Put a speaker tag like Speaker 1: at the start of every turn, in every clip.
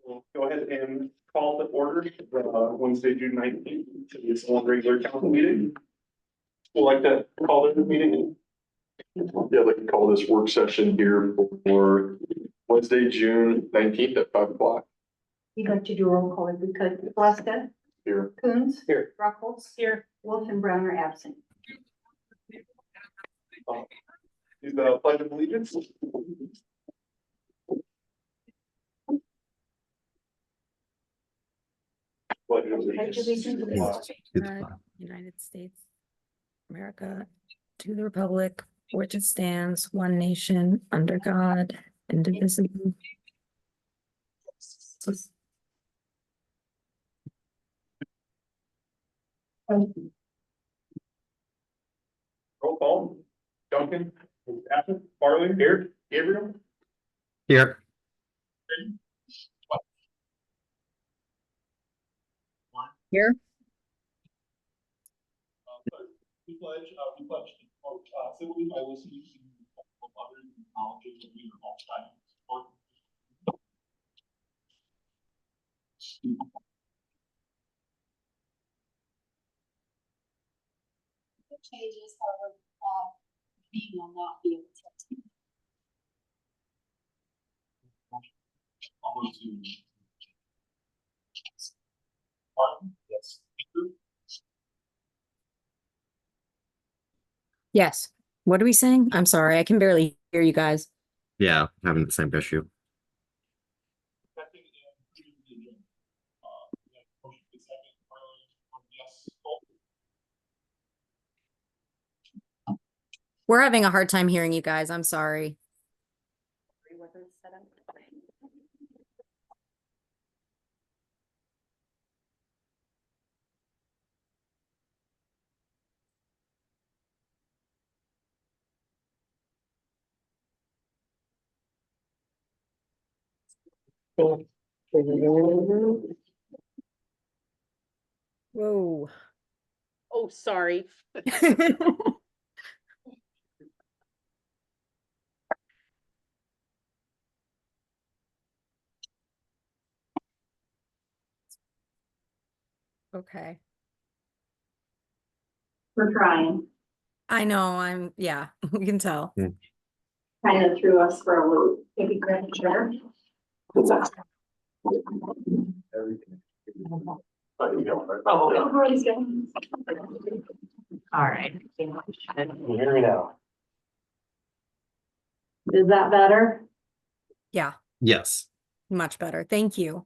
Speaker 1: We'll go ahead and call the order, Wednesday, June 19th, to this regular council meeting. We'd like to call the meeting. Yeah, I'd like to call this work session here for Wednesday, June 19th at 5 o'clock.
Speaker 2: You'd like to do a roll call if we could. Alaska,
Speaker 1: Here.
Speaker 2: Coons,
Speaker 1: Here.
Speaker 2: Rockholz, here, Wolf and Brown are absent.
Speaker 1: Do the pledge of allegiance. Pledge of allegiance to the flag
Speaker 3: United States, America, to the republic, which it stands, one nation, under God, indivisible.
Speaker 1: Roll call. Duncan, absent. Farley, here. Gabriel.
Speaker 4: Here.
Speaker 3: Here.
Speaker 1: We pledge to quote civilly by listening to others and acknowledging that we are all striving to support.
Speaker 5: Changes, however, we will not be able to.
Speaker 1: Yes.
Speaker 3: Yes. What are we saying? I'm sorry, I can barely hear you guys.
Speaker 4: Yeah, having the same issue.
Speaker 3: We're having a hard time hearing you guys. I'm sorry. Whoa.
Speaker 6: Oh, sorry.
Speaker 3: Okay.
Speaker 2: We're trying.
Speaker 3: I know, yeah, we can tell.
Speaker 2: Kind of threw us for a loop. Maybe grab a chair. Oh, Roy's going. All right.
Speaker 1: Can you hear me now?
Speaker 2: Is that better?
Speaker 3: Yeah,
Speaker 4: Yes.
Speaker 3: much better. Thank you.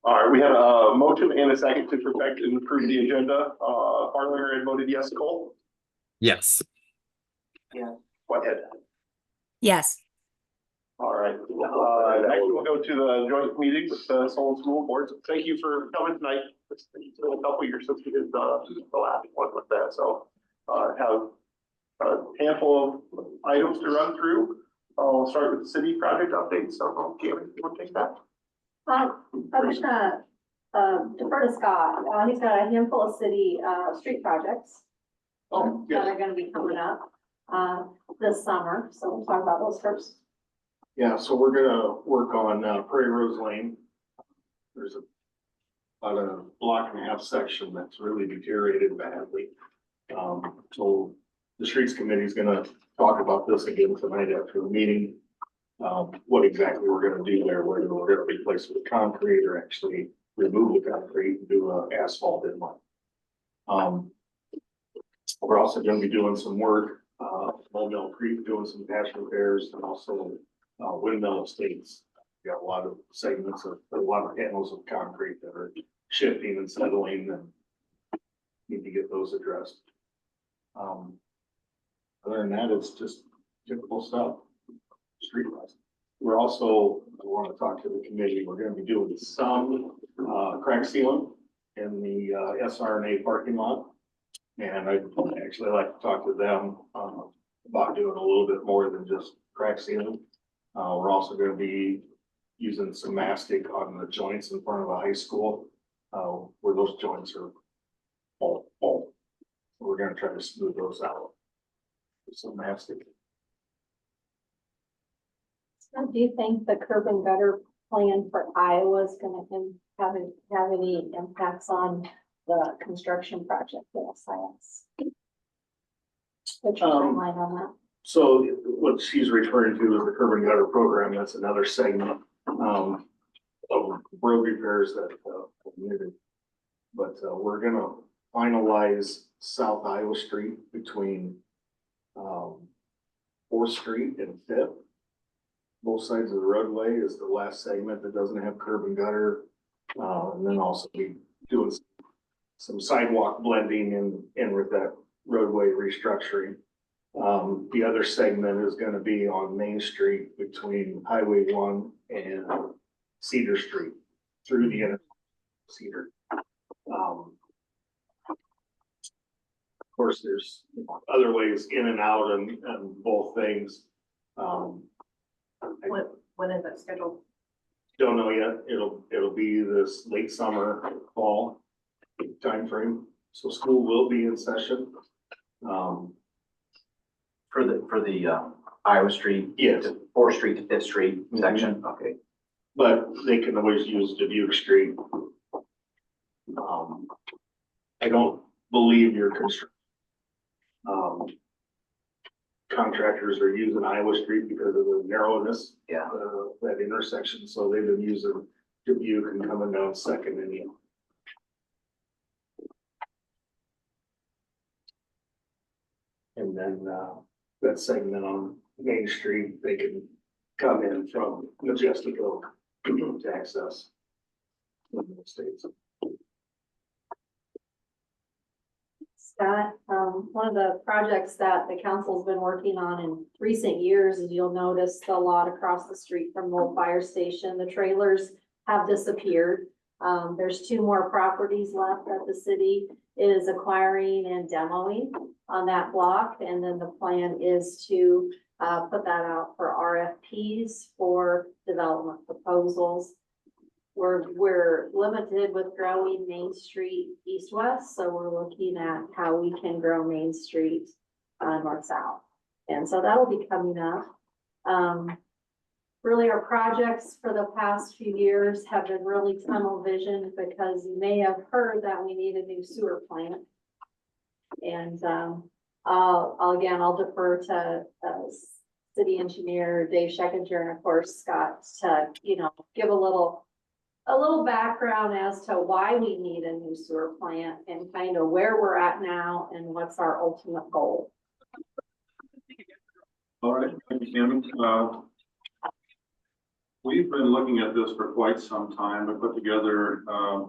Speaker 1: All right, we have a motion and a second to perfect and approve the agenda. Farlinger had voted yes. Cole.
Speaker 4: Yes.
Speaker 1: Go ahead.
Speaker 3: Yes.
Speaker 1: All right, next we'll go to the joint meeting with the Solon School Boards. Thank you for coming tonight. It's been a couple years since we did the last one with that, so have a handful of items to run through. I'll start with the city project updates. So, Gary, you want to take that?
Speaker 2: I'm gonna defer to Scott. He's got a handful of city street projects
Speaker 1: Oh,
Speaker 2: that
Speaker 1: yes.
Speaker 2: are gonna be coming up this summer. So we'll talk about those first.
Speaker 1: Yeah, so we're gonna work on Prairie Rose Lane. There's about a block and a half section that's really deteriorated badly. So the streets committee is gonna talk about this again tonight after the meeting. What exactly we're gonna do there, whether we're gonna replace it with concrete or actually remove the concrete and do a asphalt inlet. We're also gonna be doing some work, Old Mill Creek, doing some patch repairs, and also Windmill Estates. We got a lot of segments of, a lot of panels of concrete that are shifting and settling and need to get those addressed. Other than that, it's just typical stuff, streetwise. We're also, I want to talk to the committee, we're gonna be doing some crack sealing in the SRNA parking lot. And I'd actually like to talk to them about doing a little bit more than just crack sealing. We're also gonna be using some mastic on the joints in front of the high school, where those joints are all. We're gonna try to smooth those out. some mastic.
Speaker 2: So do you think the curb and gutter plan for Iowa is gonna have any impacts on the construction project at SIS? What's your timeline on that?
Speaker 1: So what she's referring to is the curb and gutter program. That's another segment, of road repairs that, are needed. But, we're gonna finalize South Iowa Street between, 4th Street and 5th. Both sides of the roadway is the last segment that doesn't have curb and gutter. And then also be doing some sidewalk blending in with that roadway restructuring. The other segment is gonna be on Main Street between Highway 1 and Cedar Street through the end of Cedar. Of course, there's other ways in and out and both things.
Speaker 2: When is it scheduled?
Speaker 1: Don't know yet. It'll be this late summer, fall timeframe. So school will be in session.
Speaker 7: For the Iowa Street.
Speaker 1: Yes.
Speaker 7: to 4th Street to 5th Street section, okay.
Speaker 1: But they can always use Dubuque Street. I don't believe your contractors are using Iowa Street because of the narrowness.
Speaker 7: Yeah.
Speaker 1: That intersection, so they've been using Dubuque and coming down Second and Union. And then, that segment on Main Street, they can come in from Majestic Oak to access the states.
Speaker 2: Scott, one of the projects that the council's been working on in recent years, is you'll notice the lot across the street from the old fire station, the trailers have disappeared. There's 2 more properties left that the city is acquiring and demoing on that block. And then the plan is to put that out for RFPs for development proposals. We're limited with growing Main Street east-west, so we're looking at how we can grow Main Street north-south. And so that'll be coming up. Really, our projects for the past few years have been really tunnel vision, because you may have heard that we need a new sewer plant. And I'll defer to city engineer Dave Scheckinger and of course Scott to, give a little background as to why we need a new sewer plant and kind of where we're at now and what's our ultimate goal.
Speaker 8: All right, thank you, Kim. We've been looking at this for quite some time. We put together a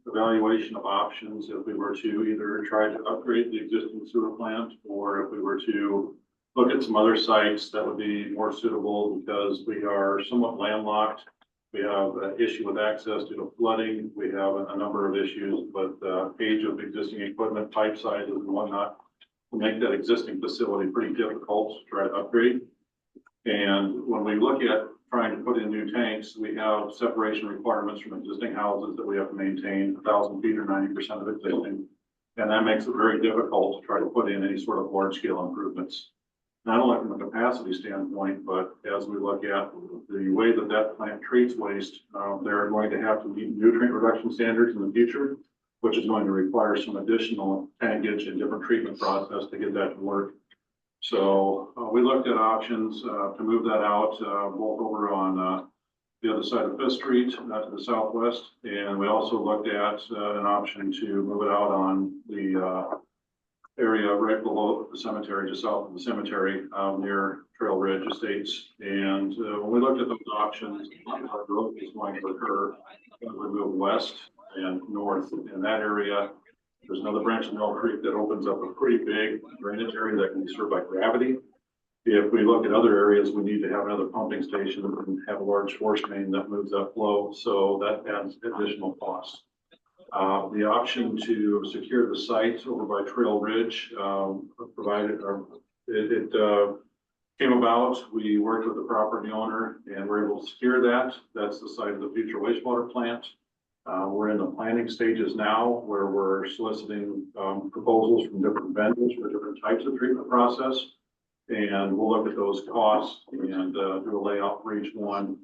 Speaker 8: evaluation of options if we were to either try to upgrade the existing sewer plant, or if we were to look at some other sites that would be more suitable, because we are somewhat landlocked. We have an issue with access due to flooding. We have a number of issues with age of existing equipment, pipe sizes and whatnot, to make that existing facility pretty difficult to try to upgrade. And when we look at trying to put in new tanks, we have separation requirements from existing houses that we have to maintain 1,000 feet or 90% of existing. And that makes it very difficult to try to put in any sort of large scale improvements. Not only from a capacity standpoint, but as we look at the way that that plant treats waste, they're going to have to meet nutrient reduction standards in the future, which is going to require some additional tankage and different treatment process to get that to work. So we looked at options to move that out, both over on the other side of 5th Street to the southwest. And we also looked at an option to move it out on the area right below the cemetery, just south of the cemetery, near Trail Ridge Estates. And when we looked at those options, our growth is going to occur as we move west and north in that area. There's another branch of Mill Creek that opens up a pretty big drainage area that can be served by gravity. If we look at other areas, we need to have another pumping station and have a large force main that moves that flow. So that adds additional costs. The option to secure the site over by Trail Ridge provided, it came about. We worked with the property owner and were able to secure that. That's the site of the future wastewater plant. We're in the planning stages now where we're soliciting, proposals from different vendors for different types of treatment process. And we'll look at those costs and, do a layout for each one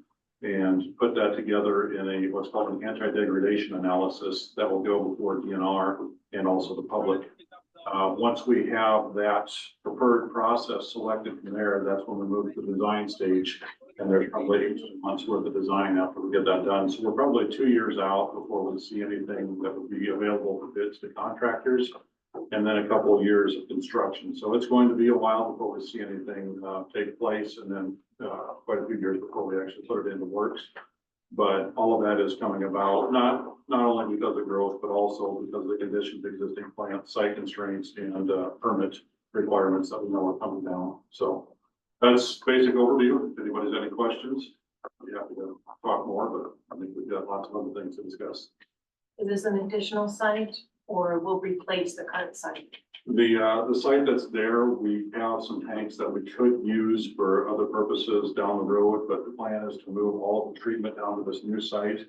Speaker 8: and put that together in a, what's called an anti-degradation analysis that will go before DNR and also the public. Once we have that preferred process selected from there, that's when we move to the design stage. And there's probably 18 months worth of design after we get that done. So we're probably 2 years out before we see anything that would be available for bids to contractors. And then a couple of years of construction. So it's going to be a while before we see anything take place, and then quite a few years before we actually put it into works. But all of that is coming about, not only because of growth, but also because of the conditions of existing plant, site constraints, and permit requirements that we know are coming down. So that's basic overview. If anybody has any questions, I'd be happy to talk more, but I think we've got lots of other things to discuss.
Speaker 9: Is this an additional site or will replace the current site?
Speaker 8: The site that's there, we have some tanks that we could use for other purposes down the road, but the plan is to move all the treatment down to this new site.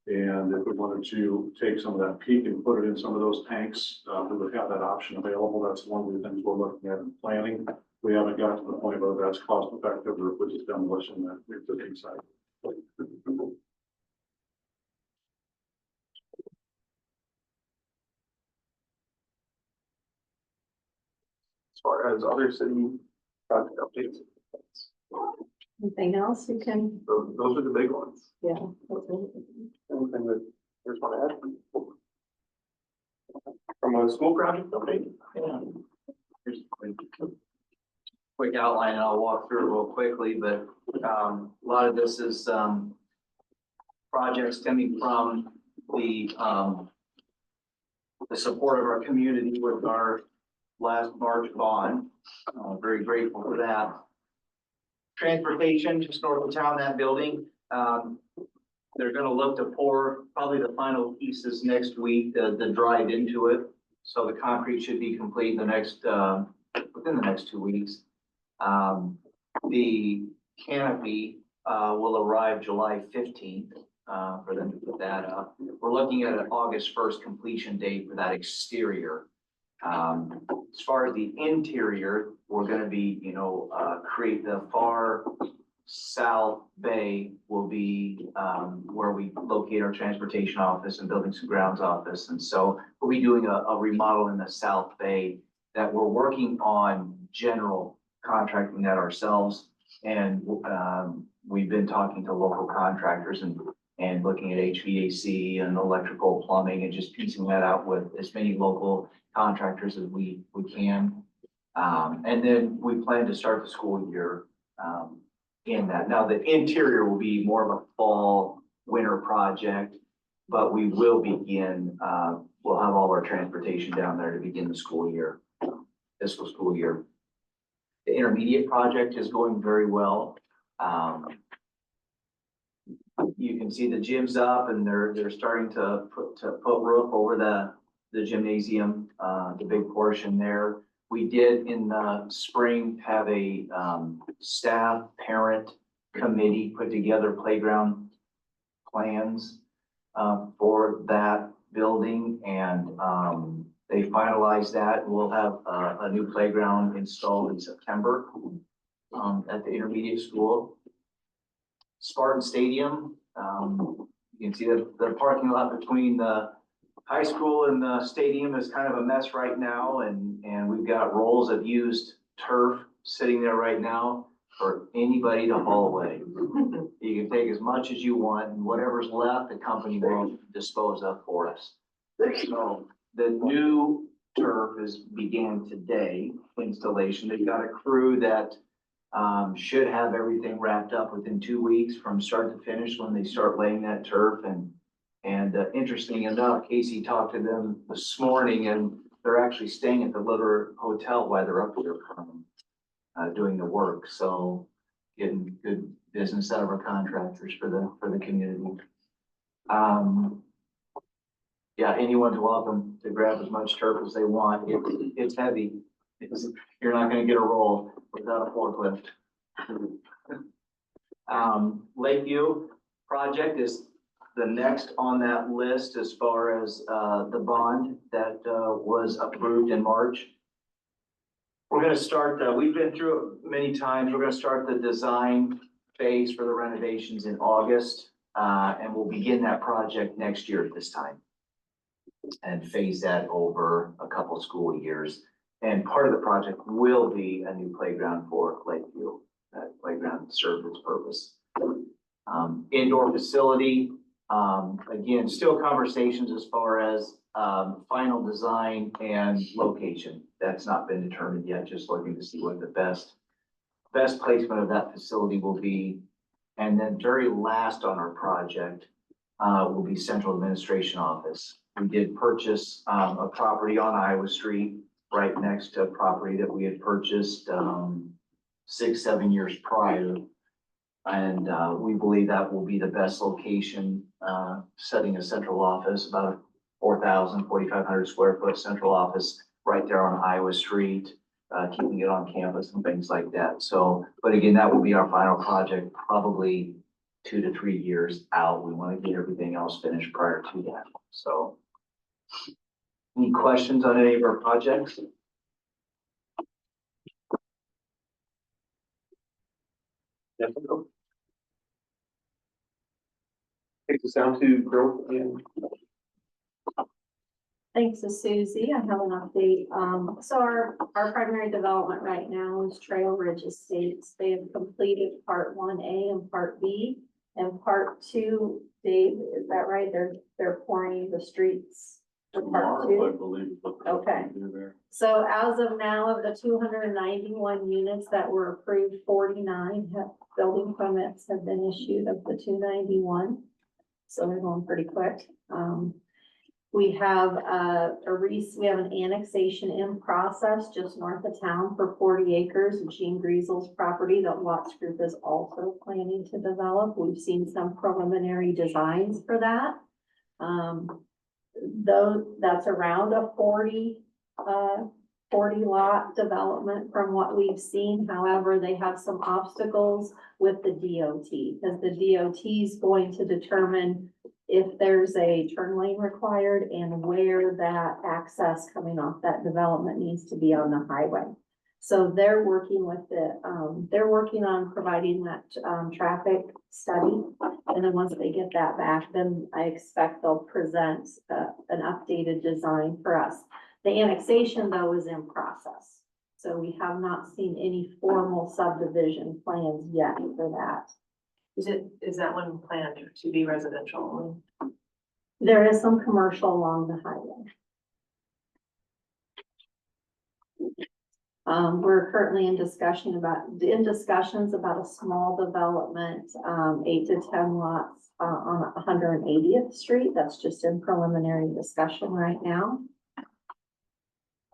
Speaker 8: And if we wanted to take some of that peak and put it in some of those tanks, we would have that option available. That's one of the things we're looking at in planning. We haven't got to the point whether that's cost effective or if we just demolition that existing site.
Speaker 1: As far as other city project updates,
Speaker 2: Anything else you can,
Speaker 1: those are the big ones.
Speaker 2: yeah.
Speaker 1: Anything that you just want to add? From a school project update?
Speaker 7: Here's a quick outline, and I'll walk through it real quickly, but, a lot of this is, projects stemming from the support of our community with our last March bond. Very grateful for that. Transportation, just north of town, that building, they're gonna look to pour probably the final pieces next week, the drive into it. So the concrete should be complete in the next, within the next 2 weeks. The canopy, will arrive July 15th, for them to put that up. We're looking at an August 1st completion date for that exterior. As far as the interior, we're gonna be, create the far south bay will be, where we locate our transportation office and buildings and grounds office. And so we'll be doing a remodel in the south bay that we're working on general contracting that ourselves. And, we've been talking to local contractors and looking at HVAC and electrical plumbing and just piecing that out with as many local contractors as we can. And then we plan to start the school year in that. Now, the interior will be more of a fall, winter project, but we will begin, we'll have all our transportation down there to begin the school year, fiscal school year. The intermediate project is going very well. You can see the gym's up and they're starting to put roof over the gymnasium, the big portion there. We did in the spring have a staff parent committee put together playground plans for that building, and they finalized that. We'll have a new playground installed in September at the intermediate school. Spartan Stadium, you can see that the parking lot between the high school and the stadium is kind of a mess right now, and we've got rolls of used turf sitting there right now for anybody to haul away. You can take as much as you want, and whatever's left, the company will dispose of for us. So the new turf began today, installation. They've got a crew that should have everything wrapped up within 2 weeks from start to finish when they start laying that turf. And interesting enough, Casey talked to them this morning, and they're actually staying at the Litter Hotel while they're up here doing the work. So getting good business out of our contractors for the community. Yeah, anyone's welcome to grab as much turf as they want. It's heavy. You're not gonna get a roll without a forklift. Lakeview project is the next on that list as far as, the bond that, was approved in March. We're gonna start, we've been through it many times. We're gonna start the design phase for the renovations in August. And we'll begin that project next year at this time. And phase that over a couple school years. And part of the project will be a new playground for Lakeview. That playground served its purpose. Indoor facility, again, still conversations as far as, final design and location. That's not been determined yet, just looking to see what the best placement of that facility will be. And then very last on our project, will be central administration office. We did purchase, a property on Iowa Street, right next to a property that we had purchased, 6-7 years prior. And, we believe that will be the best location, setting a central office, about a 4,500 square foot central office right there on Iowa Street, keeping it on campus and things like that. So, but again, that will be our final project, probably 2 to 3 years out. We want to get everything else finished prior to that. So, any questions on any of our projects?
Speaker 1: Takes us down to growth and
Speaker 2: Thanks to Susie. I have an update. So our primary development right now is Trail Ridge Estates. They have completed part 1A and part B. And part 2, Dave, is that right? They're pouring the streets for part 2?
Speaker 8: I believe.
Speaker 2: Okay. So as of now, of the 291 units that were approved, 49 building permits have been issued of the 291. So they're going pretty quick. We have we have an annexation in process just north of town for 40 acres of Gene Griesel's property that Watts Group is also planning to develop. We've seen some preliminary designs for that. Though that's around a 40 lot development from what we've seen. However, they have some obstacles with the DOT because the DOT is going to determine if there's a turn lane required and where that access coming off that development needs to be on the highway. So they're working with they're working on providing that, traffic study. And then once they get that back, then I expect they'll present, an updated design for us. The annexation though is in process. So we have not seen any formal subdivision plans yet for that.
Speaker 9: Is that one planned to be residential?
Speaker 2: There is some commercial along the highway. We're currently in discussions about a small development, 8 to 10 lots, on 180th Street. That's just in preliminary discussion right now.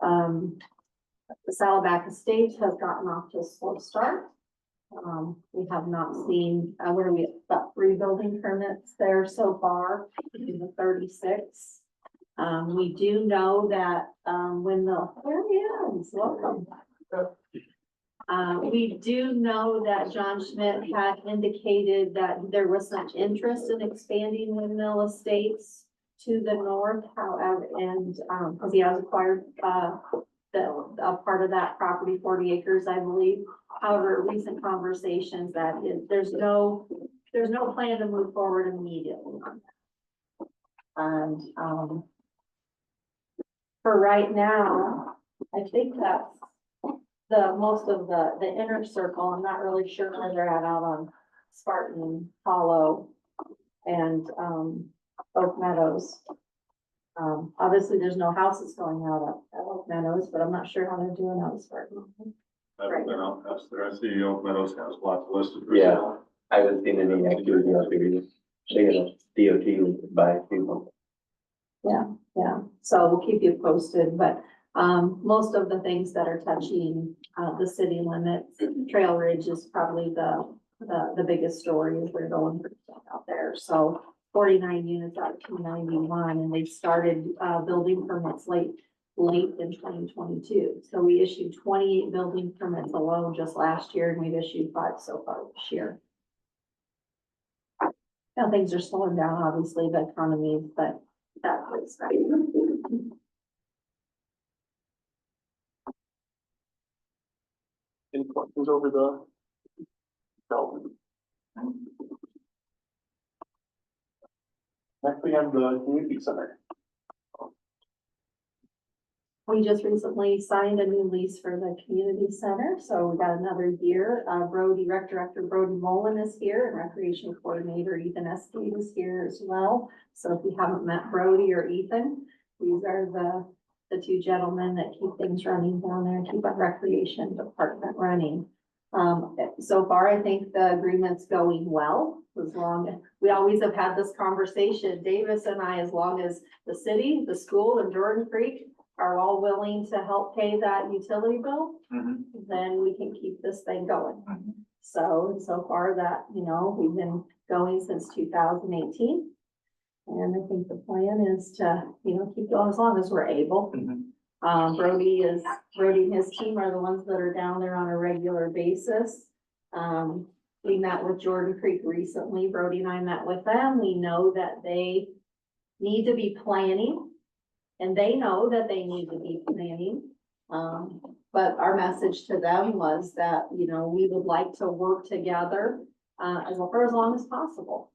Speaker 2: The Saddleback Estates has gotten off to a slow start. We have not seen, where we got 3 building permits there so far in the 36. We do know that, there he is, welcome. We do know that John Schmidt had indicated that there was some interest in expanding Windmill Estates to the north, however, and, because he has acquired, a part of that property, 40 acres, I believe. However, recent conversations that there's no plan to move forward immediately on that. And, for right now, I think that's most of the inner circle. I'm not really sure where they're at out on Spartan Hollow and, Oak Meadows. Obviously, there's no houses going out at Oak Meadows, but I'm not sure how they're doing out in Spartan.
Speaker 8: I haven't been out past there. I see Oak Meadows has lots listed. for
Speaker 10: Yeah.
Speaker 8: sale.
Speaker 10: I haven't seen any activity out there either. They got a DOT we could buy a few.
Speaker 2: Yeah, so we'll keep you posted, but, most of the things that are touching, the city limits, Trail Ridge is probably the biggest story is we're going for stuff out there. So 49 units out of 291, and they started, building permits late in 2022. So we issued 28 building permits alone just last year, and we've issued 5 so far this year. Now, things are slowing down, obviously, the economy, but that was right.
Speaker 1: Any questions over the development? Next, we have the community center.
Speaker 2: We just recently signed a new lease for the community center, so we got another year. Rec Director Brody Mullen is here, and Recreation Coordinator Ethan Escade is here as well. So if you haven't met Brody or Ethan, these are the two gentlemen that keep things running down there, keep our recreation department running. So far, I think the agreement's going well, as long, we always have had this conversation, Davis and I, as long as the city, the school, and Jordan Creek are all willing to help pay that utility bill, then we can keep this thing going. So far that, we've been going since 2018. And I think the plan is to, keep going as long as we're able. Brody and his team are the ones that are down there on a regular basis. We met with Jordan Creek recently. Brody and I met with them. We know that they need to be planning. And they know that they need to be planning. But our message to them was that, we would like to work together for as long as possible.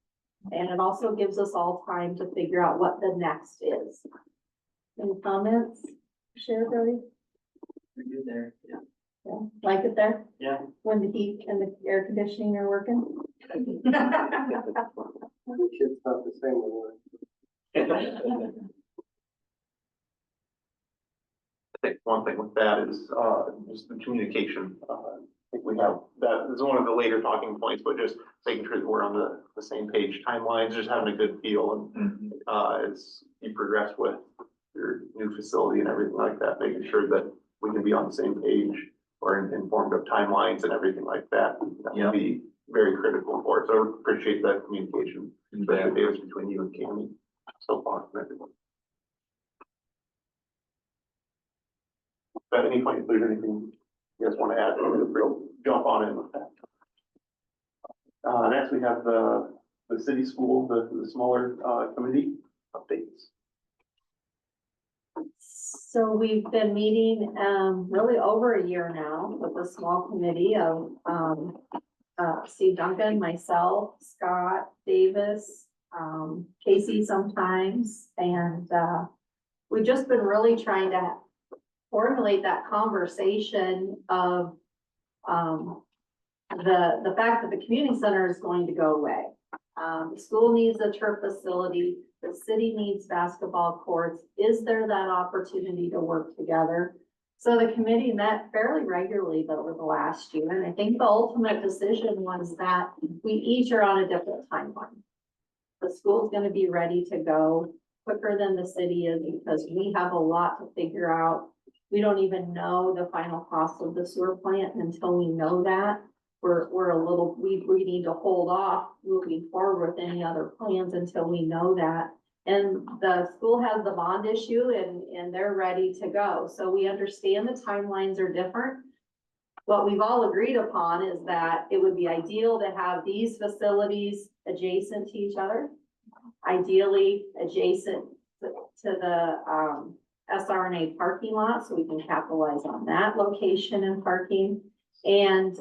Speaker 2: And it also gives us all time to figure out what the next is. Any comments? Share, Brody?
Speaker 7: Pretty good there, yeah.
Speaker 2: Yeah, like it there?
Speaker 7: Yeah.
Speaker 2: When the heat and the air conditioning are working?
Speaker 10: Kids not the same.
Speaker 1: I think one thing with that is, just the communication. I think we have, that is one of the later talking points, but just making sure that we're on the same page, timelines, just having a good feel and, as you progress with your new facility and everything like that, making sure that we can be on the same page or informed of timelines and everything like that. That would be very critical for it. So I appreciate that communication, especially Davis, between you and Cammy so far from everyone. At any point, if there's anything you guys want to add, we'll jump on in with that. Next, we have the city school, the smaller committee updates.
Speaker 2: So we've been meeting, really over a year now with a small committee of, Steve Duncan, myself, Scott, Davis, Casey sometimes, and, we've just been really trying to formulate that conversation of, the fact that the community center is going to go away. The school needs a turf facility, the city needs basketball courts. Is there that opportunity to work together? So the committee met fairly regularly over the last year, and I think the ultimate decision was that we each are on a different timeline. The school's gonna be ready to go quicker than the city is because we have a lot to figure out. We don't even know the final cost of the sewer plant until we know that. We need to hold off moving forward with any other plans until we know that. And the school has the bond issue and they're ready to go. So we understand the timelines are different. What we've all agreed upon is that it would be ideal to have these facilities adjacent to each other. Ideally adjacent to the, SRNA parking lot, so we can capitalize on that location and parking. And,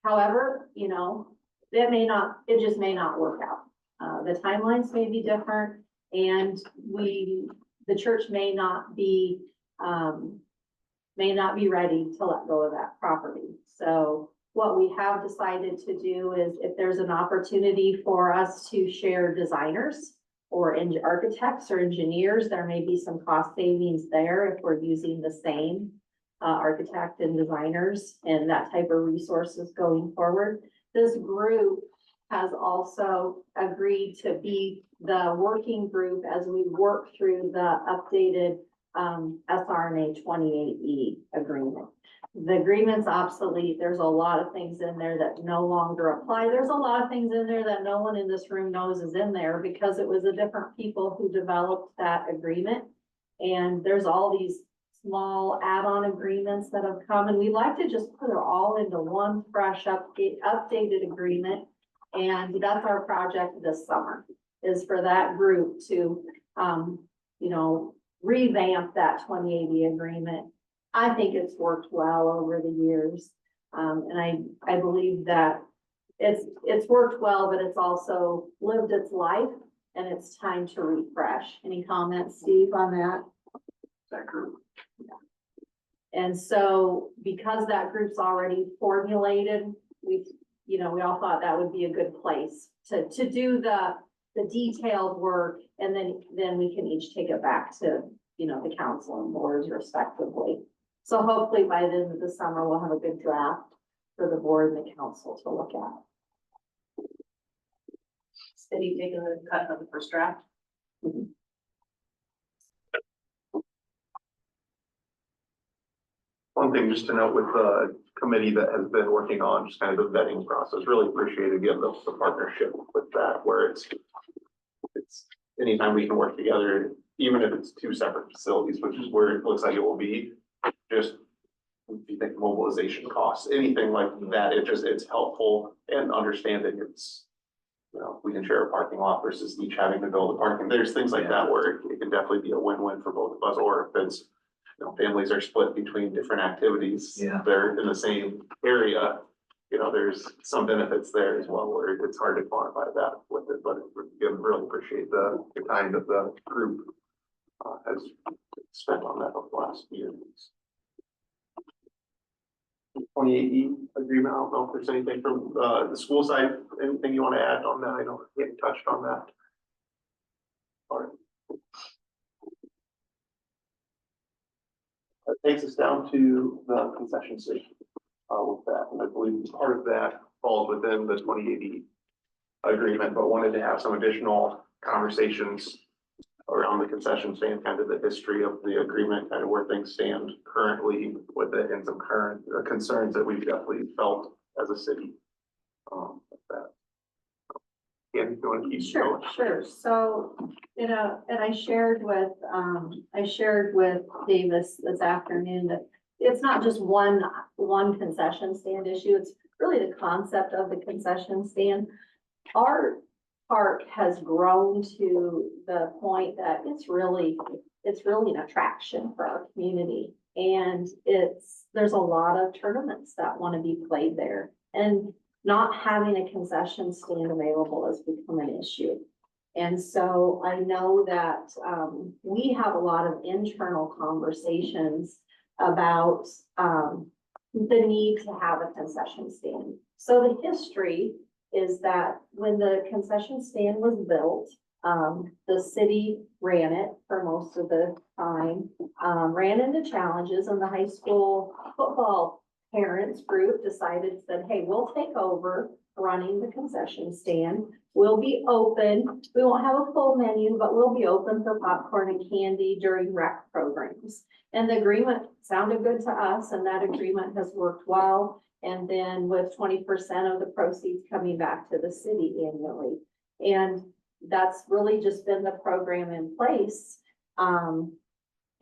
Speaker 2: however, it just may not work out. The timelines may be different and the church may not be ready to let go of that property. So what we have decided to do is if there's an opportunity for us to share designers or architects or engineers, there may be some cost savings there if we're using the same architect and designers and that type of resources going forward. This group has also agreed to be the working group as we work through the updated SRNA 28E agreement. The agreement's obsolete. There's a lot of things in there that no longer apply. There's a lot of things in there that no one in this room knows is in there because it was the different people who developed that agreement. And there's all these small add-on agreements that have come, and we like to just put it all into one fresh updated agreement And that's our project this summer, is for that group to, you know, revamp that 2080 agreement. I think it's worked well over the years. And I believe that it's worked well, but it's also lived its life and it's time to refresh. Any comments, Steve, on that?
Speaker 7: That group.
Speaker 2: And so because that group's already formulated, we all thought that would be a good place to do the detailed work. And then we can each take it back to, the council and boards respectively. So hopefully by the end of the summer, we'll have a good draft for the board and the council to look at.
Speaker 9: City taking a cut of the first draft.
Speaker 11: One thing just to note with the committee that has been working on just kind of the vetting process, really appreciate again the partnership with that, where it's anytime we can work together, even if it's two separate facilities, which is where it looks like it will be, just if you think mobilization costs, anything like that, it's helpful and understanding it's, we can share a parking lot versus each having to build a parking. There's things like that where it can definitely be a win-win for both of us, or if it's, families are split between different activities.
Speaker 7: Yeah.
Speaker 11: They're in the same area, there's some benefits there as well, where it's hard to quantify that with it, but again, really appreciate the time that the group has spent on that over the last year. 28E agreement, I don't know if there's anything from the school side, anything you want to add on that? I know we haven't touched on that. All right. That takes us down to the concession station with that, and I believe part of that falls within the 2080 agreement, but wanted to have some additional conversations around the concession stand, kind of the history of the agreement, kind of where things stand currently with it, and some current concerns that we've definitely felt as a city. With that. Yeah, you want to keep
Speaker 2: Sure,
Speaker 11: going?
Speaker 2: sure. So, and I shared with Davis this afternoon that it's not just one concession stand issue. It's really the concept of the concession stand. Our park has grown to the point that it's really an attraction for our community. And there's a lot of tournaments that want to be played there. And not having a concession stand available has become an issue. And so I know that we have a lot of internal conversations about the need to have a concession stand. So the history is that when the concession stand was built, the city ran it for most of the time, ran into challenges, and the high school football parents group said, hey, we'll take over running the concession stand. We'll be open. We won't have a full menu, but we'll be open for popcorn and candy during rec programs. And the agreement sounded good to us, and that agreement has worked well. And then with 20% of the proceeds coming back to the city annually. And that's really just been the program in place.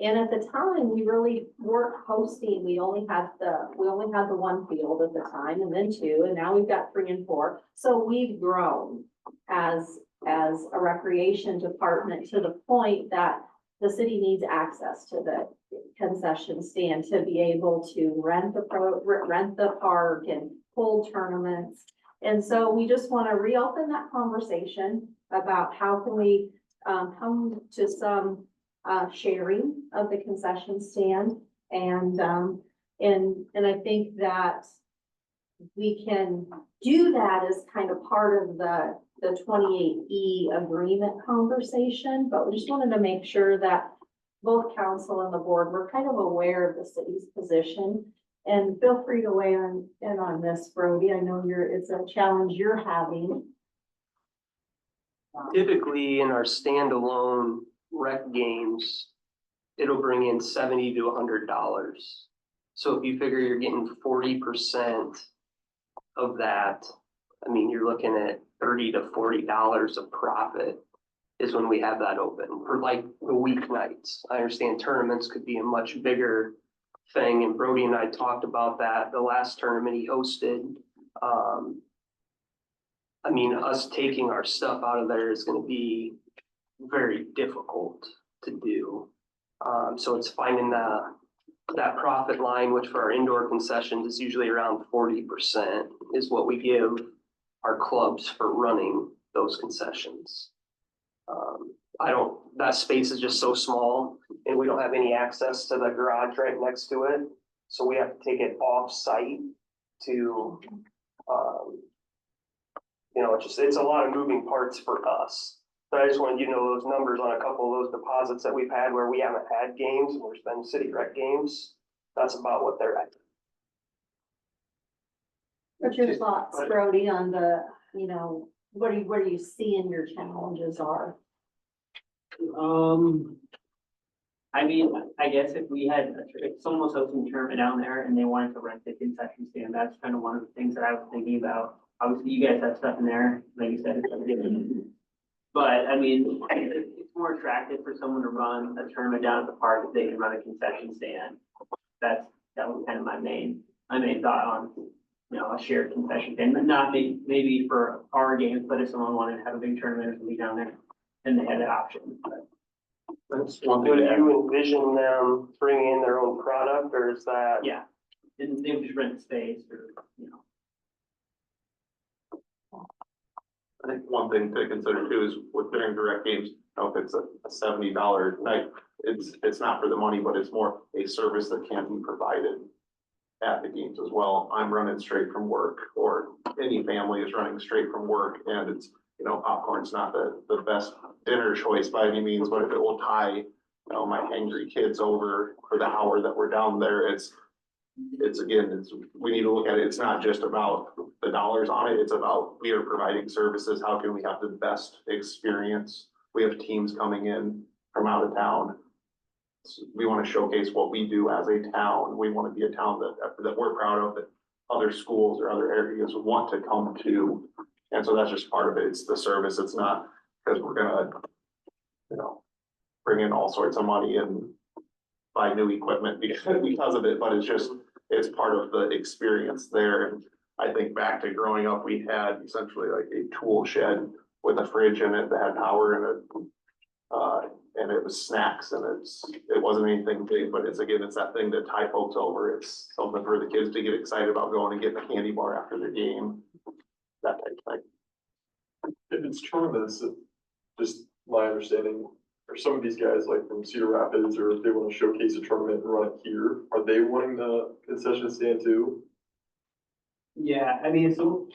Speaker 2: And at the time, we really weren't hosting. We only had the one field at the time, and then two, and now we've got 3 and 4. So we've grown as a recreation department to the point that the city needs access to the concession stand to be able to rent the park and hold tournaments. And so we just want to reopen that conversation about how can we come to some sharing of the concession stand. And I think that we can do that as kind of part of the 28E agreement conversation, but we just wanted to make sure that both council and the board were kind of aware of the city's position. And feel free to weigh in on this, Brody. I know it's a challenge you're having.
Speaker 12: Typically in our standalone rec games, it'll bring in $70 to $100. So if you figure you're getting 40% of that, I mean, you're looking at $30 to $40 of profit is when we have that open for like the weeknights. I understand tournaments could be a much bigger thing, and Brody and I talked about that the last tournament he hosted. I mean, us taking our stuff out of there is gonna be very difficult to do. So it's finding that profit line, which for our indoor concessions is usually around 40% is what we give our clubs for running those concessions. That space is just so small and we don't have any access to the garage right next to it. So we have to take it off site to, it's a lot of moving parts for us. But I just wanted you to know those numbers on a couple of those deposits that we've had where we haven't had games and there's been city rec games. That's about what they're at.
Speaker 2: What's your thoughts, Brody, on the, what do you see in your challenges are?
Speaker 13: I mean, I guess if we had, if someone was hosting a tournament down there and they wanted to rent the concession stand, that's kind of one of the things that I was thinking about. Obviously, you guys have stuff in there, like you said, it's different. But I mean, it's more attractive for someone to run a tournament down at the park if they can run a concession stand. That was kind of my main thought on, a shared concession stand, but not maybe for our games, but if someone wanted to have a big tournament or something down there, then they had that option, but.
Speaker 11: That's one
Speaker 12: Do
Speaker 11: thing.
Speaker 12: you envision them bringing in their own product or is that?
Speaker 13: Yeah, they would just rent the space or,
Speaker 11: I think one thing to consider too is with during direct games, if it's a $70 night, it's not for the money, but it's more a service that can be provided at the games as well. I'm running straight from work, or any family is running straight from work, and it's, popcorn's not the best dinner choice by any means, but if it will tie, my hangry kids over for the hour that we're down there, we need to look at it. It's not just about the dollars on it. It's about, we are providing services. How can we have the best experience? We have teams coming in from out of town. We want to showcase what we do as a town. We want to be a town that we're proud of, that other schools or other areas want to come to. And so that's just part of it. It's the service. It's not because we're gonna, bring in all sorts of money and buy new equipment because of it, but it's part of the experience there. And I think back to growing up, we had essentially like a tool shed with a fridge in it that had power in it. And it was snacks, and it wasn't anything big, but it's that thing that tie folks over. It's something for the kids to get excited about going and getting a candy bar after the game, that type of thing.
Speaker 14: If it's tournaments, just my understanding, are some of these guys like from Cedar Rapids, or if they want to showcase a tournament and run it here, are they wanting the concession stand too?
Speaker 13: Yeah, I mean, so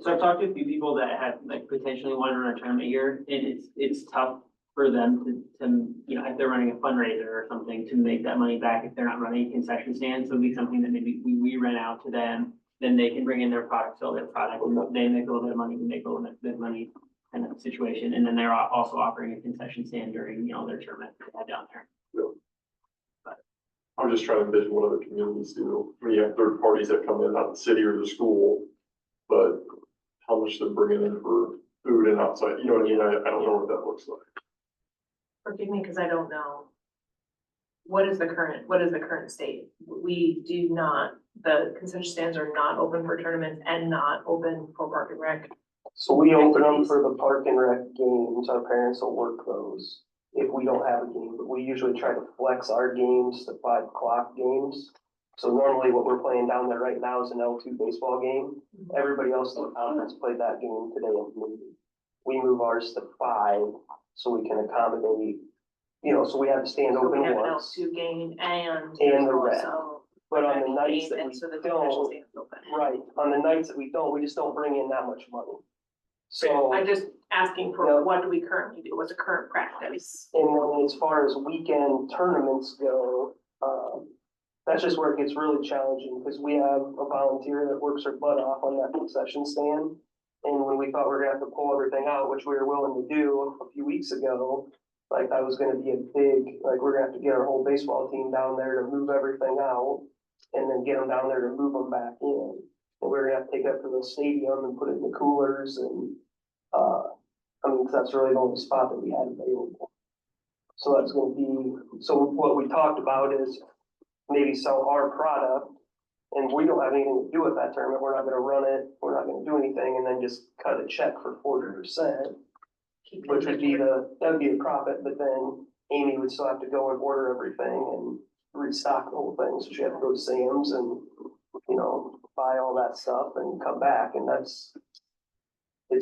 Speaker 13: I've talked to a few people that have potentially wanted to run a tournament here, and it's tough for them to if they're running a fundraiser or something, to make that money back if they're not running a concession stand. So it'd be something that maybe we rent out to them, then they can bring in their product, sell their product, and they make a little bit of money, we make a little bit of money kind of situation. And then they're also offering a concession stand during, their tournament they had down there.
Speaker 14: I'm just trying to envision what other communities do. I mean, you have third parties that come in, not the city or the school, but how much they're bringing in for food and outside, you know what I mean? I don't know what that looks like.
Speaker 9: Forgive me, because I don't know. What is the current state? We do not, the concession stands are not open for tournaments and not open for park and rec.
Speaker 12: So we open them for the park and rec games. Our parents will work those if we don't have a game, but we usually try to flex our games to 5 o'clock games. So normally what we're playing down there right now is an L2 baseball game. Everybody else in the conference played that game today and moved. We move ours to 5 so we can accommodate, so we have to stand
Speaker 9: So
Speaker 12: open
Speaker 9: we have an
Speaker 12: once.
Speaker 9: L2 game and.
Speaker 12: The rec.
Speaker 9: also
Speaker 12: But on
Speaker 9: rec
Speaker 12: the nights
Speaker 9: game,
Speaker 12: that
Speaker 9: and
Speaker 12: we
Speaker 9: so the
Speaker 12: don't,
Speaker 9: concession stand's open.
Speaker 12: right, on the nights that we don't, we just don't bring in that much money. So.
Speaker 9: I'm just asking for
Speaker 12: Yeah.
Speaker 9: what do we currently do? What's a current practice?
Speaker 12: And then as far as weekend tournaments go, that's just where it gets really challenging, because we have a volunteer that works her butt off on that concession stand. And when we thought we were gonna have to pull everything out, which we were willing to do a few weeks ago, that was gonna be a big, we're gonna have to get our whole baseball team down there to move everything out, and then get them down there to move them back in. And we're gonna have to take it up to the stadium and put it in the coolers and, 'cause that's really the only spot that we had available. So that's gonna be, so what we talked about is maybe sell our product And we don't have anything to do with that tournament. We're not gonna run it. We're not gonna do anything and then just cut a check for 40%. Which would be that would be a profit, but then Amy would still have to go and order everything and restock the whole thing. So she had to go to Sam's and, you know, buy all that stuff and come back. And it's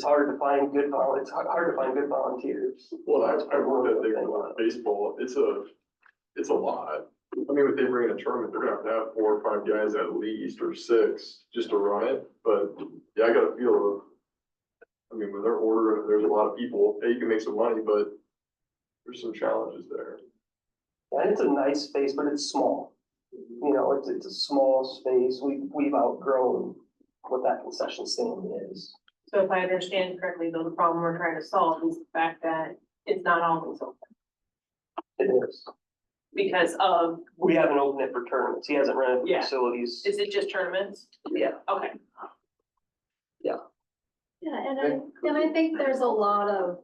Speaker 12: hard to find it's hard to find good volunteers.
Speaker 14: Well, I worked at baseball, it's a lot. I mean, if they bring in a tournament, they're gonna have 4 or 5 guys at least, or 6, just to run it, but yeah, I got a feel of. I mean, when they're ordering, there's a lot of people, hey, you can make some money, but there's some challenges there.
Speaker 12: And it's a nice space, but it's small. You know, it's a small space. We've outgrown what that concession stand is.
Speaker 9: So if I understand correctly, though, the problem we're trying to solve is the fact that it's not always open
Speaker 12: It is.
Speaker 9: because of,
Speaker 12: We haven't opened it for tournaments. He hasn't rented the
Speaker 9: Yeah.
Speaker 12: facilities.
Speaker 9: is it just tournaments?
Speaker 12: Yeah.
Speaker 9: Okay.
Speaker 2: Yeah, and I think there's a lot of,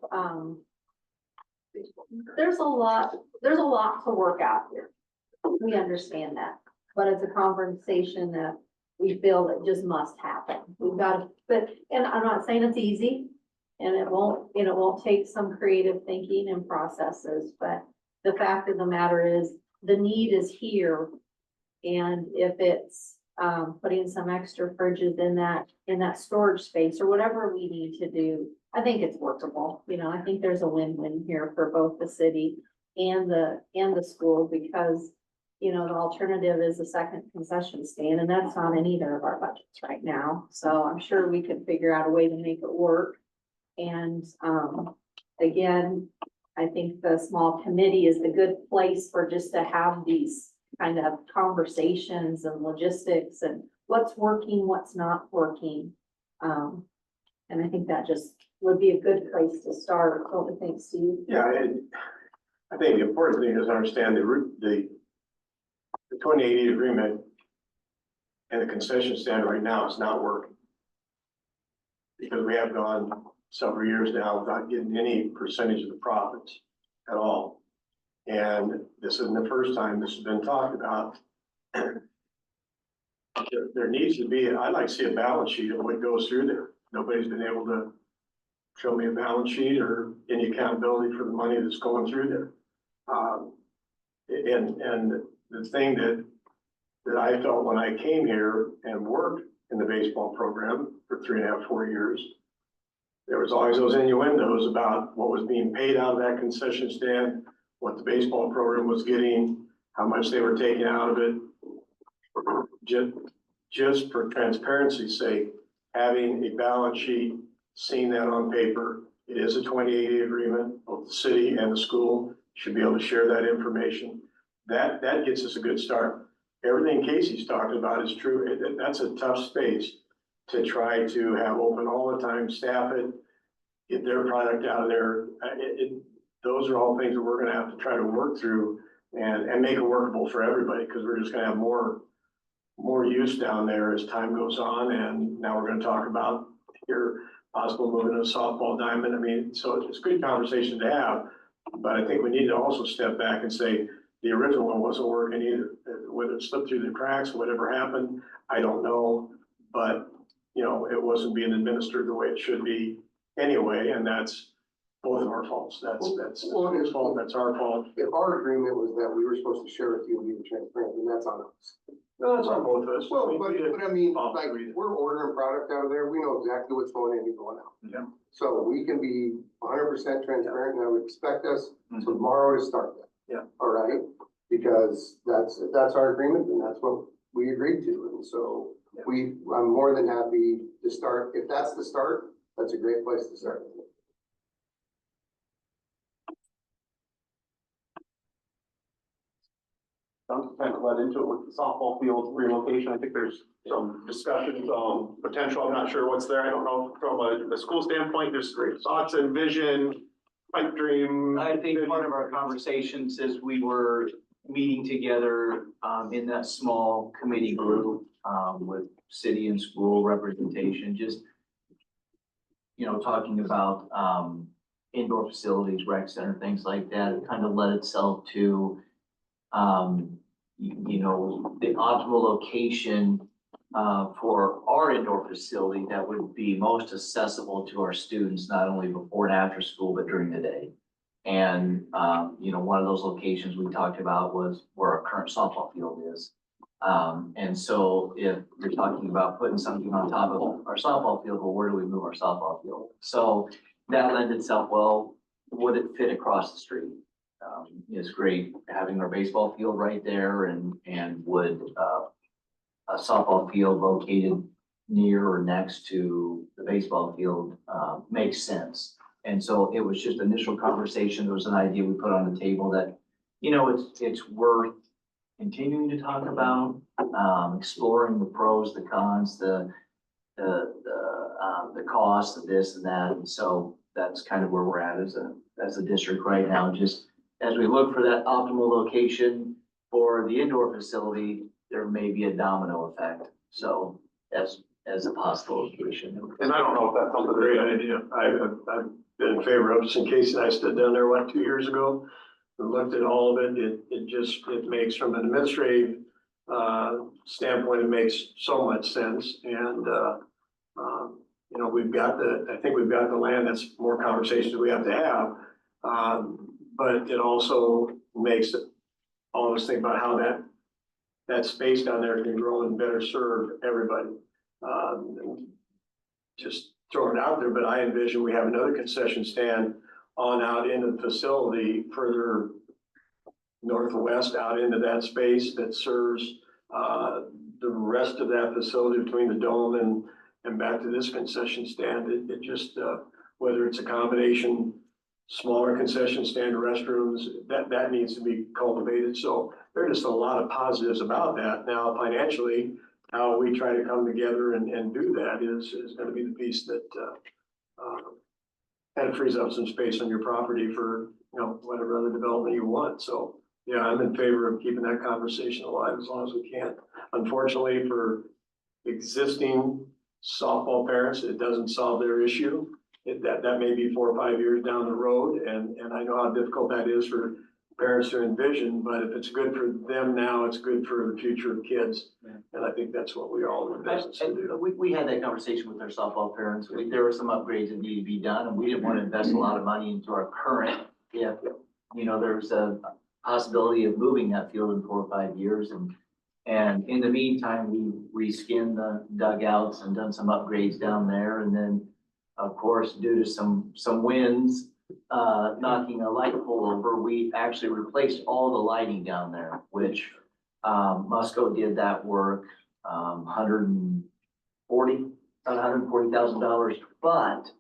Speaker 2: there's a lot to work out here. We understand that, but it's a conversation that we feel that just must happen. We've got to, and I'm not saying it's easy, and it won't take some creative thinking and processes, but the fact of the matter is, the need is here. And if it's, putting some extra fridges in that storage space or whatever we need to do, I think it's workable. You know, I think there's a win-win here for both the city and the school, because, you know, the alternative is a second concession stand, and that's not in either of our budgets right now. So I'm sure we could figure out a way to make it work. And, again, I think the small committee is the good place for just to have these kind of conversations and logistics and what's working, what's not working. And I think that just would be a good place to start. Don't you think, Steve?
Speaker 10: Yeah, and I think the important thing is to understand the 2080 agreement and the concession stand right now is not working. Because we have gone several years now without getting any percentage of the profits at all. And this isn't the first time this has been talked about. There needs to be, I'd like to see a balance sheet of what goes through there. Nobody's been able to show me a balance sheet or any accountability for the money that's going through there. And the thing that I felt when I came here and worked in the baseball program for 3.5, 4 years, there was always those innuendos about what was being paid out of that concession stand, what the baseball program was getting, how much they were taking out of it. Just for transparency's sake, having a balance sheet, seeing that on paper, it is a 2080 agreement, both the city and the school should be able to share that information. That gets us a good start. Everything Casey's talking about is true. That's a tough space to try to have open all the time, staff it, get their product out of there. Those are all things that we're gonna have to try to work through and make it workable for everybody, because we're just gonna have more use down there as time goes on. And now we're gonna talk about your possible moving to a softball diamond. I mean, so it's a good conversation to have, but I think we need to also step back and say, the original one wasn't working either. Whether it slipped through the cracks, whatever happened, I don't know. But, you know, it wasn't being administered the way it should be anyway, and that's both of our faults. That's his fault, that's our fault.
Speaker 11: If our agreement was that we were supposed to share with you and be transparent, then that's on us.
Speaker 10: No, that's on both of us.
Speaker 11: Well, but I mean,
Speaker 10: Oh,
Speaker 11: like,
Speaker 10: agreed.
Speaker 11: we're ordering product out of there, we know exactly what's going in and going out.
Speaker 10: Yeah.
Speaker 11: So we can be 100% transparent, and I would expect us tomorrow to start that.
Speaker 10: Yeah.
Speaker 11: All right, because that's our agreement, and that's what we agreed to, and so I'm more than happy to start. If that's the start, that's a great place to start.
Speaker 1: I'm kind of led into it with the softball field relocation. I think there's some discussions on potential. I'm not sure what's there. I don't know from a school standpoint, there's great thoughts and vision, pipe dream.
Speaker 7: I think part of our conversations as we were meeting together, in that small committee group, with city and school representation, just, you know, talking about, indoor facilities, rec center, things like that, it kind of led itself to, you know, the optimal location for our indoor facility that would be most accessible to our students, not only before and after school, but during the day. And, you know, one of those locations we talked about was where our current softball field is. And so if you're talking about putting something on top of our softball field, well, where do we move our softball field? So that lends itself well, would it fit across the street? Is great having our baseball field right there and would, a softball field located near or next to the baseball field, makes sense. And so it was just initial conversation. There was an idea we put on the table that, you know, it's worth continuing to talk about, exploring the pros, the cons, the cost of this and that. And so that's kind of where we're at as a district right now. Just as we look for that optimal location for the indoor facility, there may be a domino effect. So as a possible solution.
Speaker 11: And I don't know if that's
Speaker 10: That's a
Speaker 11: something.
Speaker 10: great idea. I've been in favor of it since Casey and I stood down there, 2 years ago? And looked at all of it. It makes from an administrative, standpoint, it makes so much sense. And, you know, I think we've got the land. That's more conversations we have to have. But it also makes all of us think about how that space down there can grow and better serve everybody. Just throwing it out there, but I envision we have another concession stand on out into the facility further northwest out into that space that serves the rest of that facility between the dome and back to this concession stand. It just, whether it's a combination, smaller concession stand, restrooms, that needs to be cultivated. So there are just a lot of positives about that. Now, financially, how we try to come together and do that is gonna be the piece that, kind of frees up some space on your property for, you know, whatever other development you want. So, yeah, I'm in favor of keeping that conversation alive as long as we can. Unfortunately, for existing softball parents, it doesn't solve their issue. That may be 4 or 5 years down the road, and I know how difficult that is for parents to envision, but if it's good for them now, it's good for the future of kids. And I think that's what we all in business to do.
Speaker 7: We had that conversation with our softball parents. There were some upgrades that needed to be done, and we didn't want to invest a lot of money into our current. If, you know, there's a possibility of moving that field in 4 or 5 years, and in the meantime, we reskinned the dugouts and done some upgrades down there, and then, of course, due to some winds, knocking a light pole over, we actually replaced all the lighting down there, which Musco did that work, $140,000. But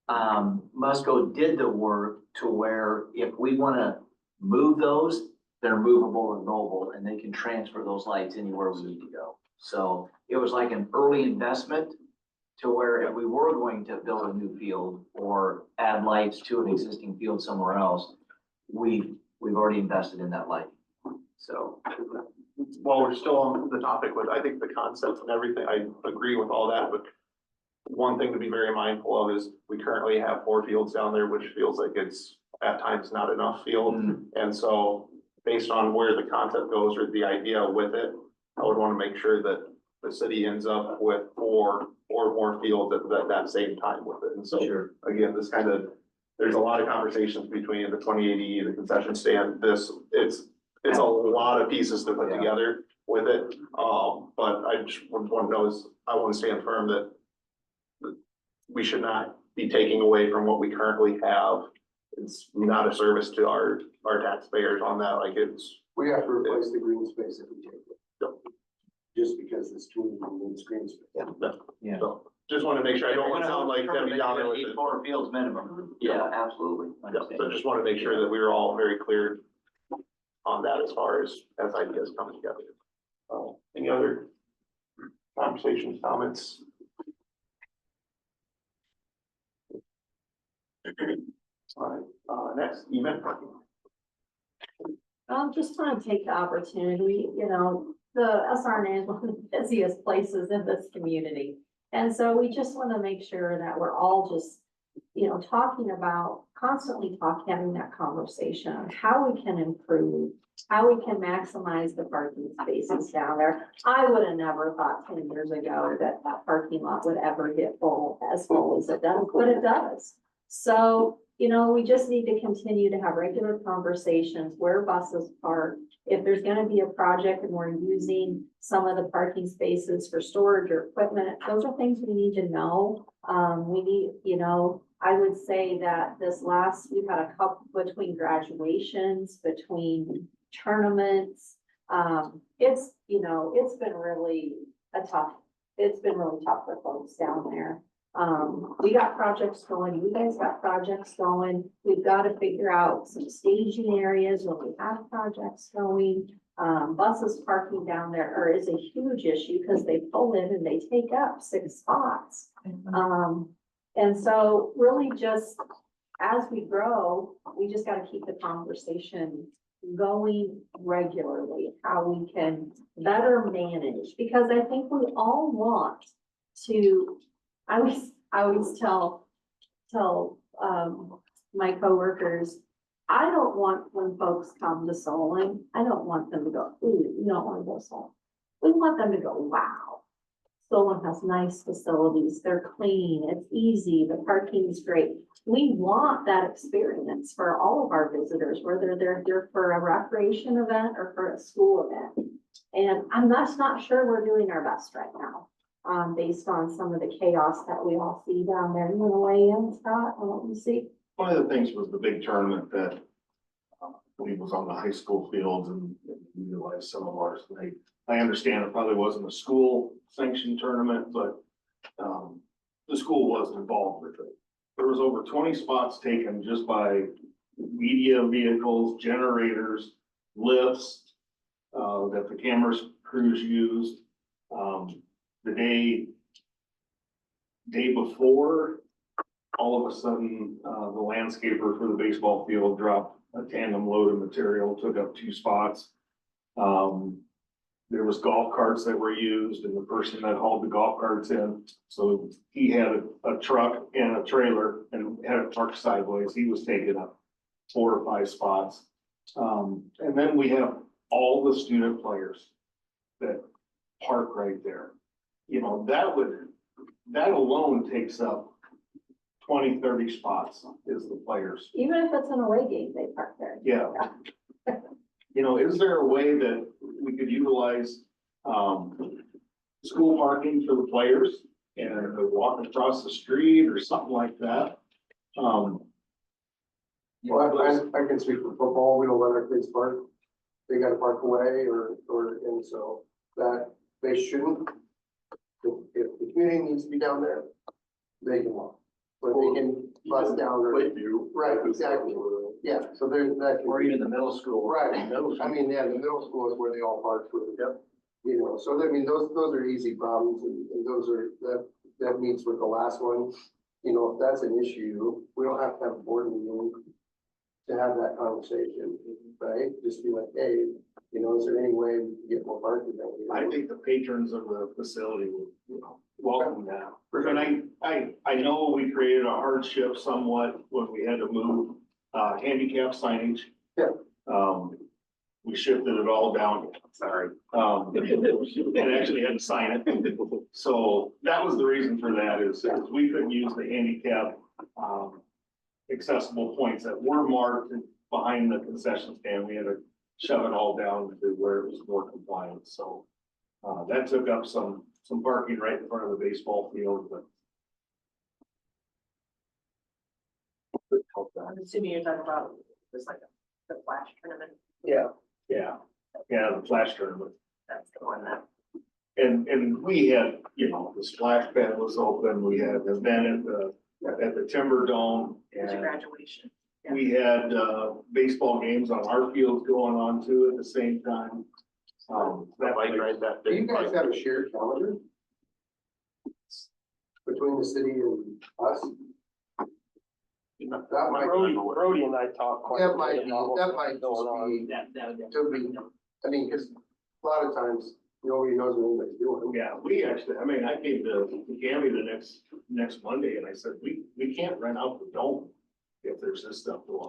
Speaker 7: Musco did the work to where if we want to move those, they're movable and mobile, and they can transfer those lights anywhere we need to go. So it was like an early investment to where if we were going to build a new field or add lights to an existing field somewhere else, we've already invested in that light. So.
Speaker 11: While we're still on the topic with, I think the concepts and everything, I agree with all that, but one thing to be very mindful of is we currently have 4 fields down there, which feels like it's at times not enough field. And so based on where the concept goes or the idea with it, I would want to make sure that the city ends up with 4 or more fields at that same time with it. And so again, this kind of, there's a lot of conversations between the 2080, the concession stand, it's a lot of pieces to put together with it. But I just want to know is, I want to stand firm that we should not be taking away from what we currently have. It's not a service to our taxpayers on that, like it's.
Speaker 10: We have to replace the green space if we take it. Just because it's too green screen space.
Speaker 7: Yeah.
Speaker 11: So just want to make sure, I don't want to sound like Debbie Downer with it.
Speaker 7: 4 fields minimum. Yeah, absolutely.
Speaker 11: Yeah, so just want to make sure that we were all very clear on that as far as ideas come together. Any other conversations, comments? All right, next, event parking.
Speaker 2: Just want to take the opportunity, you know, the SRNA is one of the busiest places in this community. And so we just want to make sure that we're all just talking about, constantly talking, having that conversation on how we can improve, how we can maximize the parking spaces down there. I would have never thought 10 years ago that that parking lot would ever get as full as it does, but it does. So, we just need to continue to have regular conversations where buses park. If there's gonna be a project and we're using some of the parking spaces for storage or equipment, those are things we need to know. We need, I would say that we've had a couple between graduations, between tournaments. It's been really it's been really tough for folks down there. We got projects going, you guys got projects going. We've got to figure out some staging areas when we have projects going. Buses parking down there is a huge issue because they pull in and they take up 6 spots. And so really just as we grow, we just got to keep the conversation going regularly, how we can better manage, because I think we all want to, I always tell my coworkers, I don't want when folks come to Solon, I don't want them to go, ooh, you don't want to go Solon. We want them to go, wow. Solon has nice facilities, they're clean, it's easy, the parking is great. We want that experience for all of our visitors, whether they're here for a recreation event or for a school event. And I'm just not sure we're doing our best right now, based on some of the chaos that we all see down there. You want to weigh in, Scott, on what you see?
Speaker 1: One of the things was the big tournament that I believe was on the high school fields and we utilized some of ours. And I understand it probably wasn't a school sanctioned tournament, but the school wasn't involved with it. There was over 20 spots taken just by media vehicles, generators, lifts, that the cameras crews used. The day before, all of a sudden, the landscaper for the baseball field dropped a tandem load of material, took up 2 spots. There was golf carts that were used and the person that hauled the golf carts in. So he had a truck and a trailer and had it parked sideways. He was taking up 4 or 5 spots. And then we have all the student players that park right there. That alone takes up 20, 30 spots is the players.
Speaker 2: Even if it's an away game, they park there.
Speaker 1: Yeah. Is there a way that we could utilize, school parking for the players and they're walking across the street or something like that?
Speaker 10: Well, I can speak for football. We don't let our kids park. They gotta park away and so that they shouldn't. If the community needs to be down there, they can walk. But they can bus down or.
Speaker 14: Lakeview.
Speaker 10: Right, exactly. Yeah, so there's that.
Speaker 7: Or even the middle school.
Speaker 10: Right, I mean, yeah, the middle school is where they all park with. Yep. So I mean, those are easy problems and those are, that meets with the last one. If that's an issue, we don't have to have a board meeting to have that conversation, right? Just be like, hey, is there any way we can get more parking down here?
Speaker 1: I think the patrons of the facility would, welcome that. And I know we created a hardship somewhat when we had to move, handicap signage.
Speaker 10: Yeah.
Speaker 1: We shifted it all down, sorry. And actually had to sign it. So that was the reason for that is we couldn't use the handicap, accessible points that were marked behind the concession stand. We had to shove it all down to where it was more compliant. So, that took up some parking right in front of the baseball field, but.
Speaker 9: I'm assuming you're talking about just like the flash tournament.
Speaker 10: Yeah.
Speaker 1: Yeah, the flash tournament.
Speaker 9: That's the one that.
Speaker 1: And we had, the splash pad was open, we had an event at the Timber Dome.
Speaker 9: It's a
Speaker 1: And
Speaker 9: graduation.
Speaker 1: we had, baseball games on our fields going on too at the same time.
Speaker 11: That bike ride, that
Speaker 10: Do you
Speaker 11: big
Speaker 10: guys
Speaker 11: bike.
Speaker 10: have a shared calendar? Between the city and us? That might.
Speaker 12: Brody and I talk quite a
Speaker 10: That might
Speaker 12: bit
Speaker 10: be,
Speaker 12: about
Speaker 10: that
Speaker 12: what's
Speaker 10: might
Speaker 12: going on.
Speaker 10: just be, to be, I mean, cause a lot of times, nobody knows what anybody's doing.
Speaker 1: Yeah, we actually, I mean, I came to Gammy the next Monday and I said, we can't rent out the dome if there's this stuff going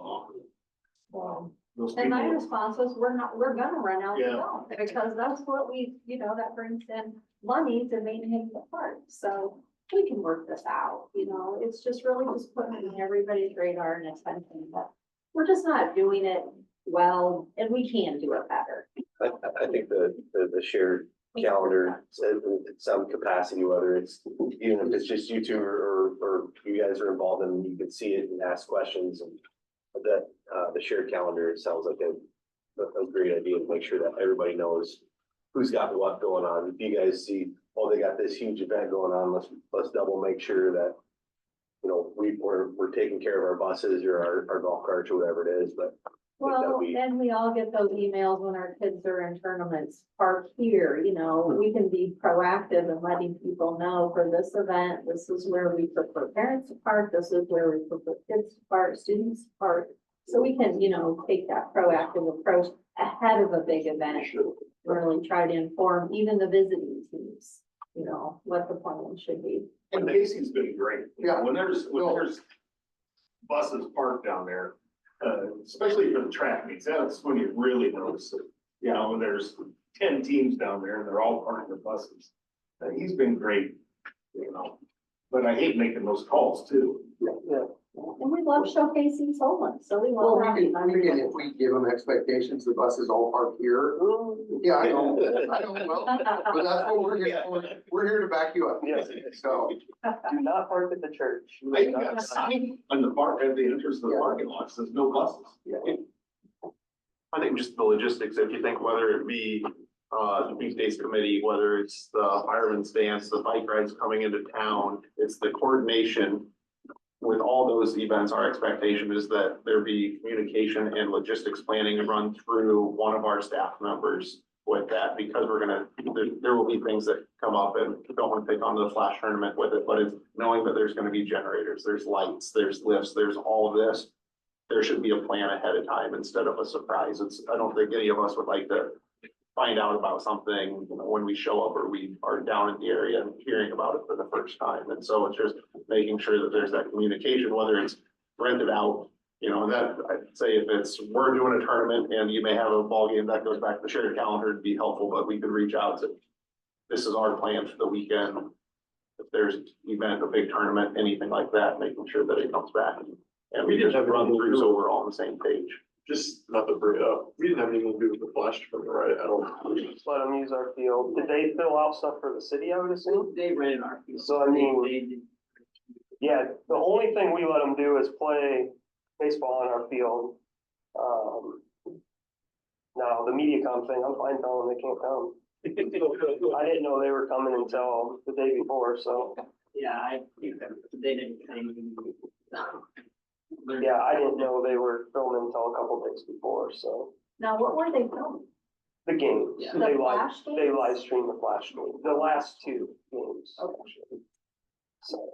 Speaker 1: on. Those
Speaker 2: And my
Speaker 1: people,
Speaker 2: response was, we're gonna run out the
Speaker 1: Yeah.
Speaker 2: dome, because that's what we, that brings in money to maintain the park, so we can work this out, it's just really just putting it on everybody's radar and attention, but we're just not doing it well, and we can do it better.
Speaker 15: I think the shared calendar in some capacity, whether it's, even if it's just you two or you guys are involved and you can see it and ask questions, and that, the shared calendar sounds like a great idea to make sure that everybody knows who's got what going on. If you guys see, oh, they got this huge event going on, let's double make sure that, we're taking care of our buses or our golf carts or whatever it is, but
Speaker 2: Well, and we all get those emails when our kids are in tournaments, park here, we can be proactive in letting people know for this event, this is where we prefer parents to park, this is where we prefer kids to park, students to park. So we can, take that proactive approach ahead of a big event, really try to inform even the visiting teams, what the plan should be.
Speaker 1: and Casey's been great.
Speaker 10: Yeah.
Speaker 1: When there's buses parked down there, especially for the track meets, that's when you really notice it. When there's 10 teams down there and they're all parking their buses. He's been great, but I hate making those calls too.
Speaker 2: And we love showcasing Solon, so we
Speaker 10: Well,
Speaker 2: love.
Speaker 10: we can, if we give them expectations, the buses all park here. Yeah, I know, well, but that's what we're here for. We're here to back you up.
Speaker 12: Yes.
Speaker 10: So,
Speaker 12: Do not park at the church.
Speaker 1: I even got a sign on the park, at the entrance of the parking lot, says no buses.
Speaker 11: I think just the logistics, if you think whether it be, the Beach Days Committee, whether it's the fireman's dance, the bike rides coming into town, it's the coordination. With all those events, our expectation is that there be communication and logistics planning run through one of our staff members with that, because there will be things that come up, and don't want to take on the flash tournament with it, but it's knowing that there's gonna be generators, there's lights, there's lifts, there's all of this. There should be a plan ahead of time instead of a surprise. I don't think any of us would like to find out about something, when we show up or we are down in the area and hearing about it for the first time. And so it's just making sure that there's that communication, whether it's rented out, that I'd say if we're doing a tournament and you may have a ball game that goes back to the shared calendar, it'd be helpful, but we could reach out to, this is our plan for the weekend. If there's an event, a big tournament, anything like that, making sure that it comes back and we just run through so we're all on the same page.
Speaker 14: Just not to bring it up, we didn't have anything to do with the flash tournament, right? I don't.
Speaker 12: Just let them use our field. Did they fill out stuff for the city, I would assume?
Speaker 13: They rented our field.
Speaker 12: So, I mean,
Speaker 13: They did.
Speaker 12: yeah, the only thing we let them do is play baseball on our field. Now, the MediaCom thing, I'm fine telling them they can't come. I didn't know they were coming until the day before, so.
Speaker 13: Yeah, they didn't say anything.
Speaker 12: Yeah, I didn't know they were filming until a couple days before, so.
Speaker 2: Now, what were they filming?
Speaker 12: The games,
Speaker 13: Yeah.
Speaker 12: they
Speaker 2: The
Speaker 12: live,
Speaker 2: Flash
Speaker 12: they
Speaker 2: games?
Speaker 12: live stream the Flash game, the last two games,
Speaker 2: Okay.
Speaker 12: actually. So,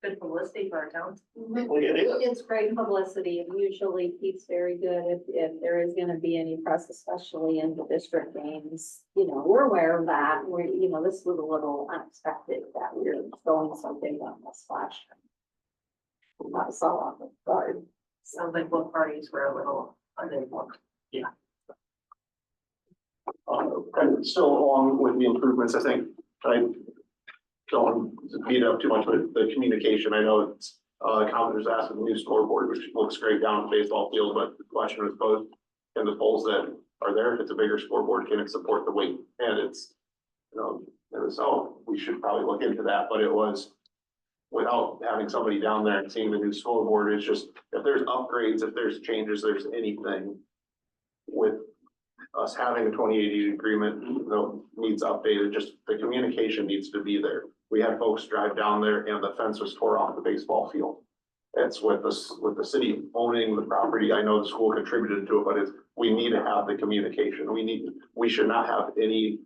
Speaker 9: Good publicity for our town.
Speaker 1: It is.
Speaker 2: It's great publicity, and usually Pete's very good if there is gonna be any press, especially in the district games. We're aware of that, this was a little unexpected that we were going something on this Flash. Not so on the guard.
Speaker 9: Sounds like both parties were a little uninformed.
Speaker 11: And still along with the improvements, I think, I don't beat up too much with the communication. I know it's, commenters asked for the new scoreboard, which looks great down on the baseball field, but the question was posed, can the poles that are there, if it's a bigger scoreboard, can it support the weight? And it's, and so we should probably look into that, but it was, without having somebody down there and seeing the new scoreboard, it's just, if there's upgrades, if there's changes, there's anything with us having a 2080 agreement, needs updated, just the communication needs to be there. We had folks drive down there and the fence was tore off the baseball field. It's with the city owning the property. I know the school contributed to it, but we need to have the communication. We should not have any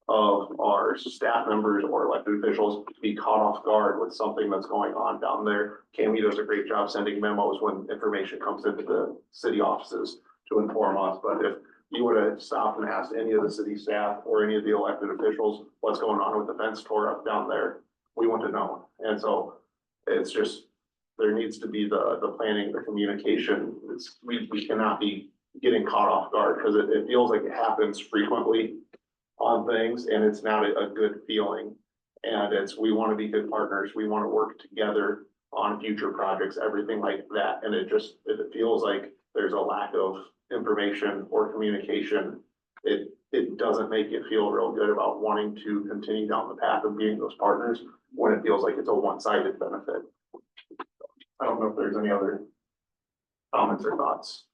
Speaker 11: of our staff members or elected officials be caught off guard with something that's going on down there. Cami does a great job sending memos when information comes into the city offices to inform us, but if you would have stopped and asked any of the city staff or any of the elected officials, what's going on with the fence tore up down there, we wouldn't have known. And so it's just, there needs to be the planning, the communication. We cannot be getting caught off guard because it feels like it happens frequently on things and it's not a good feeling. And we want to be good partners. We want to work together on future projects, everything like that. And it feels like there's a lack of information or communication. It doesn't make you feel real good about wanting to continue down the path of being those partners when it feels like it's a one-sided benefit. I don't know if there's any other comments or thoughts.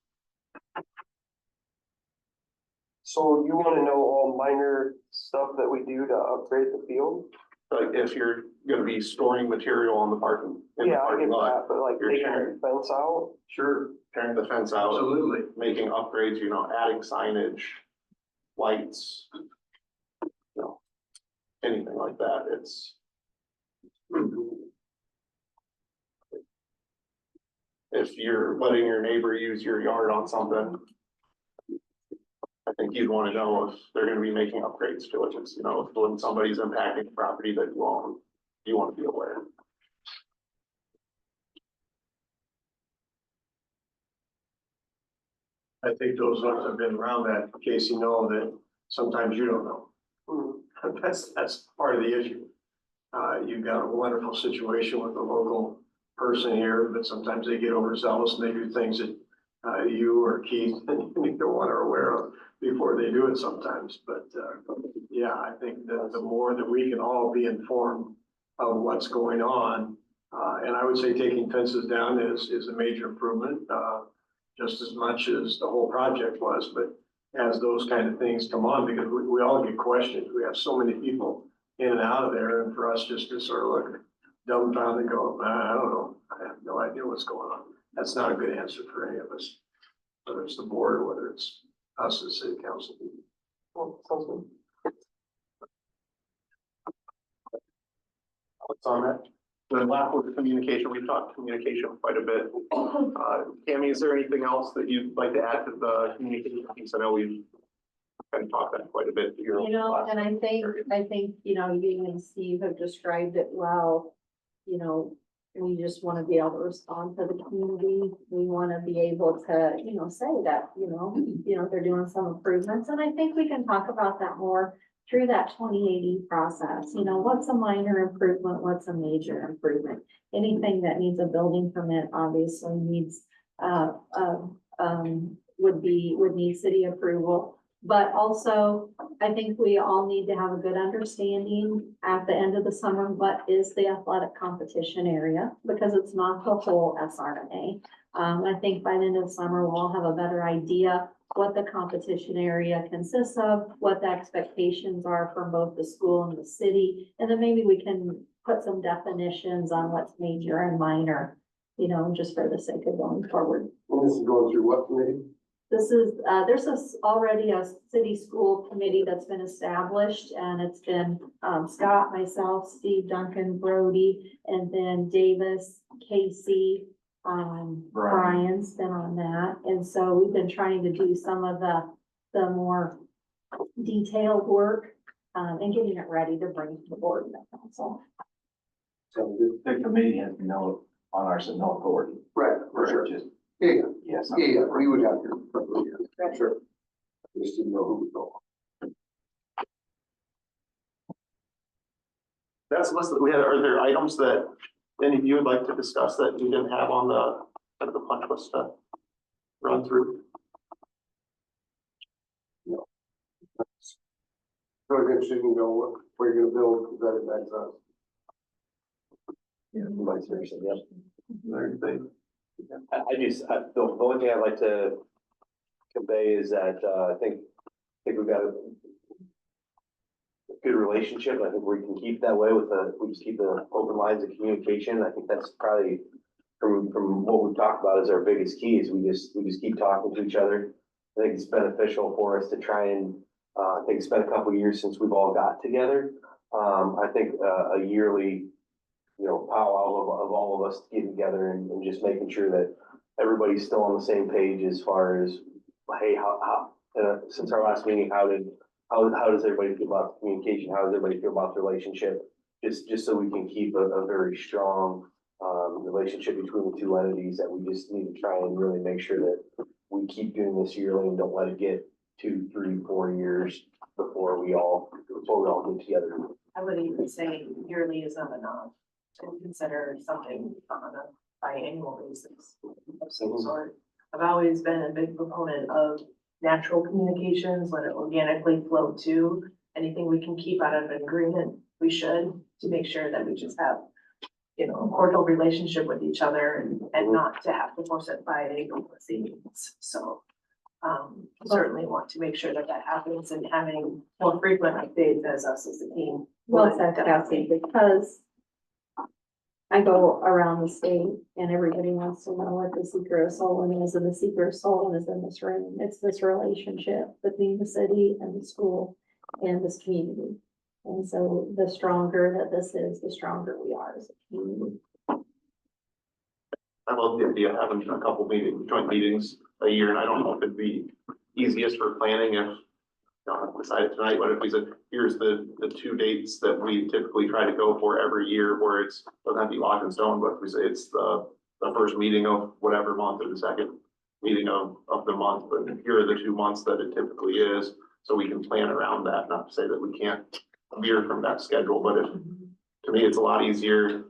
Speaker 12: So you wanna know all minor stuff that we do to upgrade the field?
Speaker 11: Like if you're gonna be storing material on the parking. in the
Speaker 12: Yeah, I
Speaker 11: parking
Speaker 12: get
Speaker 11: lot,
Speaker 12: that, but like
Speaker 11: you're
Speaker 12: taking
Speaker 11: sharing.
Speaker 12: the fence out,
Speaker 11: Sure, tearing the fence out.
Speaker 7: Absolutely.
Speaker 11: Making upgrades, adding signage, lights. Anything like that, it's. If you're letting your neighbor use your yard on something. I think you'd wanna know if they're gonna be making upgrades to it, it's, when somebody's impacting the property that you own, you wanna be aware.
Speaker 10: I think those of us that have been around that, Casey, know that sometimes you don't know. That's part of the issue. You've got a wonderful situation with the local person here, but sometimes they get overzealous and they do things that you or Keith and neither one are aware of before they do it sometimes. But yeah, I think that the more that we can all be informed of what's going on, and I would say taking fences down is a major improvement, just as much as the whole project was. But as those kind of things come on, because we all get questions, we have so many people in and out of there, and for us just to sort of look dumbfounded and go, I don't know, I have no idea what's going on. That's not a good answer for any of us, whether it's the board or whether it's us as city council.
Speaker 12: well, sounds good.
Speaker 11: What's on that? The last was communication, we've talked communication quite a bit. Tammy, is there anything else that you'd like to add to the communication piece? I know we've kind of talked that quite a bit.
Speaker 2: And I think, you and Steve have described it well. We just want to be able to respond to the community. We want to be able to, say that, they're doing some improvements. And I think we can talk about that more through that 2080 process. What's a minor improvement? What's a major improvement? Anything that needs a building permit obviously needs, would need city approval. But also, I think we all need to have a good understanding at the end of the summer, what is the athletic competition area? Because it's not the whole SRNA. I think by the end of summer, we'll all have a better idea what the competition area consists of, what the expectations are from both the school and the city. And then maybe we can put some definitions on what's major and minor, just for the sake of going forward.
Speaker 10: And this is going through what committee?
Speaker 2: This is, there's already a city school committee that's been established, and it's been, Scott, myself, Steve, Duncan, Brody, and then Davis, Casey, Brian's been on that. And so we've been trying to do some of the more detailed work, and getting it ready to bring to the board and the council.
Speaker 7: So the committee has no on our no authority.
Speaker 10: Right, for sure.
Speaker 7: Just,
Speaker 10: Yeah,
Speaker 7: yes.
Speaker 10: yeah, we would have to. Sure. Just didn't know who would go.
Speaker 11: That's listed, are there items that any of you would like to discuss that you didn't have on the punch list to run through?
Speaker 10: No. So I'm interested to know where you're gonna build, that impacts us.
Speaker 15: Yeah, vice versa, yeah.
Speaker 11: Anything?
Speaker 15: The only thing I'd like to convey is that, I think we've got a good relationship. I think we can keep that way we just keep the open lines of communication. I think that's probably from what we've talked about is our biggest key is we just keep talking to each other. I think it's beneficial for us to try and, I think it's been a couple of years since we've all got together. I think, a yearly, powwow of all of us getting together and just making sure that everybody's still on the same page as far as, hey, how since our last meeting, how does everybody feel about the communication? How does everybody feel about the relationship? Just so we can keep a very strong, relationship between the two entities, that we just need to try and really make sure that we keep doing this yearly and don't let it get 2, 3, 4 years before we all get together.
Speaker 9: I would even say yearly is not enough, to consider something on a biannual basis of some sort. I've always been a big proponent of natural communications, let it organically flow to. Anything we can keep out of an agreement, we should, to make sure that we just have, you know, a cordial relationship with each other and not to have to force it by agency meetings. So certainly want to make sure that that happens, and having more frequent updates as us as a team.
Speaker 2: Well said, Cassie, because I go around the state and everybody wants to know what the secret of Solon is, and the secret of Solon is in this room. It's this relationship between the city and the school and this community. And so the stronger that this is, the stronger we are as a community.
Speaker 11: I love the idea of having a couple joint meetings a year, and I don't know if it'd be easiest for planning if, I decided tonight, what if we said, here's the 2 dates that we typically try to go for every year, where it's, doesn't have to be locked in stone, but if we say it's the first meeting of whatever month or the second meeting of the month, but here are the 2 months that it typically is, so we can plan around that, not to say that we can't veer from that schedule, but to me, it's a lot easier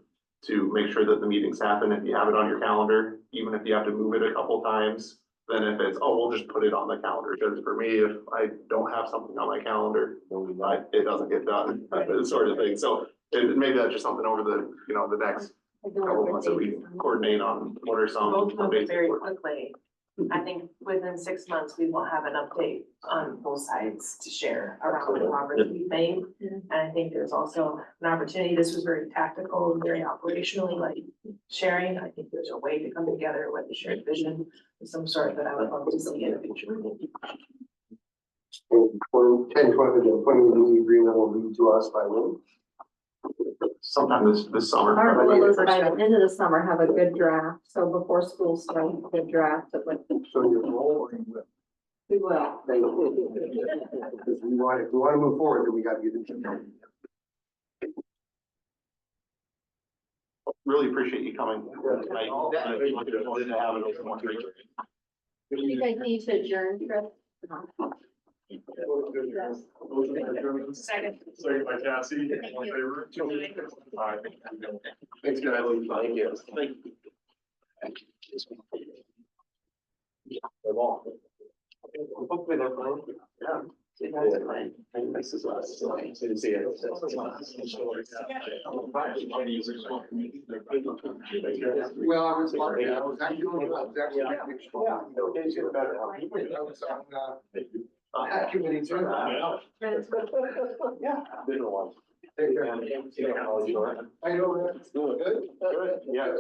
Speaker 11: to make sure that the meetings happen if you have it on your calendar, even if you have to move it a couple times, than if it's, oh, we'll just put it on the calendar. Because for me, if I don't have something on my calendar, it doesn't get done, sort of thing. So maybe that's just something over the, the next couple of months that we coordinate on what are some.
Speaker 9: Both move very quickly. I think within 6 months, we will have an update on both sides to share around the progress we've made. And I think there's also an opportunity, this was very tactical and very operationally, like sharing. I think there's a way to come together with a shared vision of some sort that I would love to see in the future.
Speaker 10: 20 the agreement will lead to us by when?
Speaker 11: Sometime this summer.
Speaker 2: Our goal is by the end of the summer, have a good draft, so before school starts, a good draft of what
Speaker 10: So you roll or you will?
Speaker 2: we will.
Speaker 10: Because we want, if we want to move forward, then we got to get it done.
Speaker 11: Really appreciate you coming tonight.
Speaker 2: Do you guys need to adjourn, Chris? Yes.
Speaker 9: Second.
Speaker 14: Second by Cassie, all in favor? Aye.
Speaker 10: Thanks, guys.
Speaker 15: Thank you.
Speaker 11: Hopefully they're fine. Yeah.
Speaker 15: This is us. So you see it.
Speaker 10: Well, I was like, I was actually doing well. Actually, yeah. Okay, get better. I was on, that committee too. Yeah.
Speaker 15: Bigger one.
Speaker 10: Take care. I know that's good. Good.
Speaker 11: Yeah.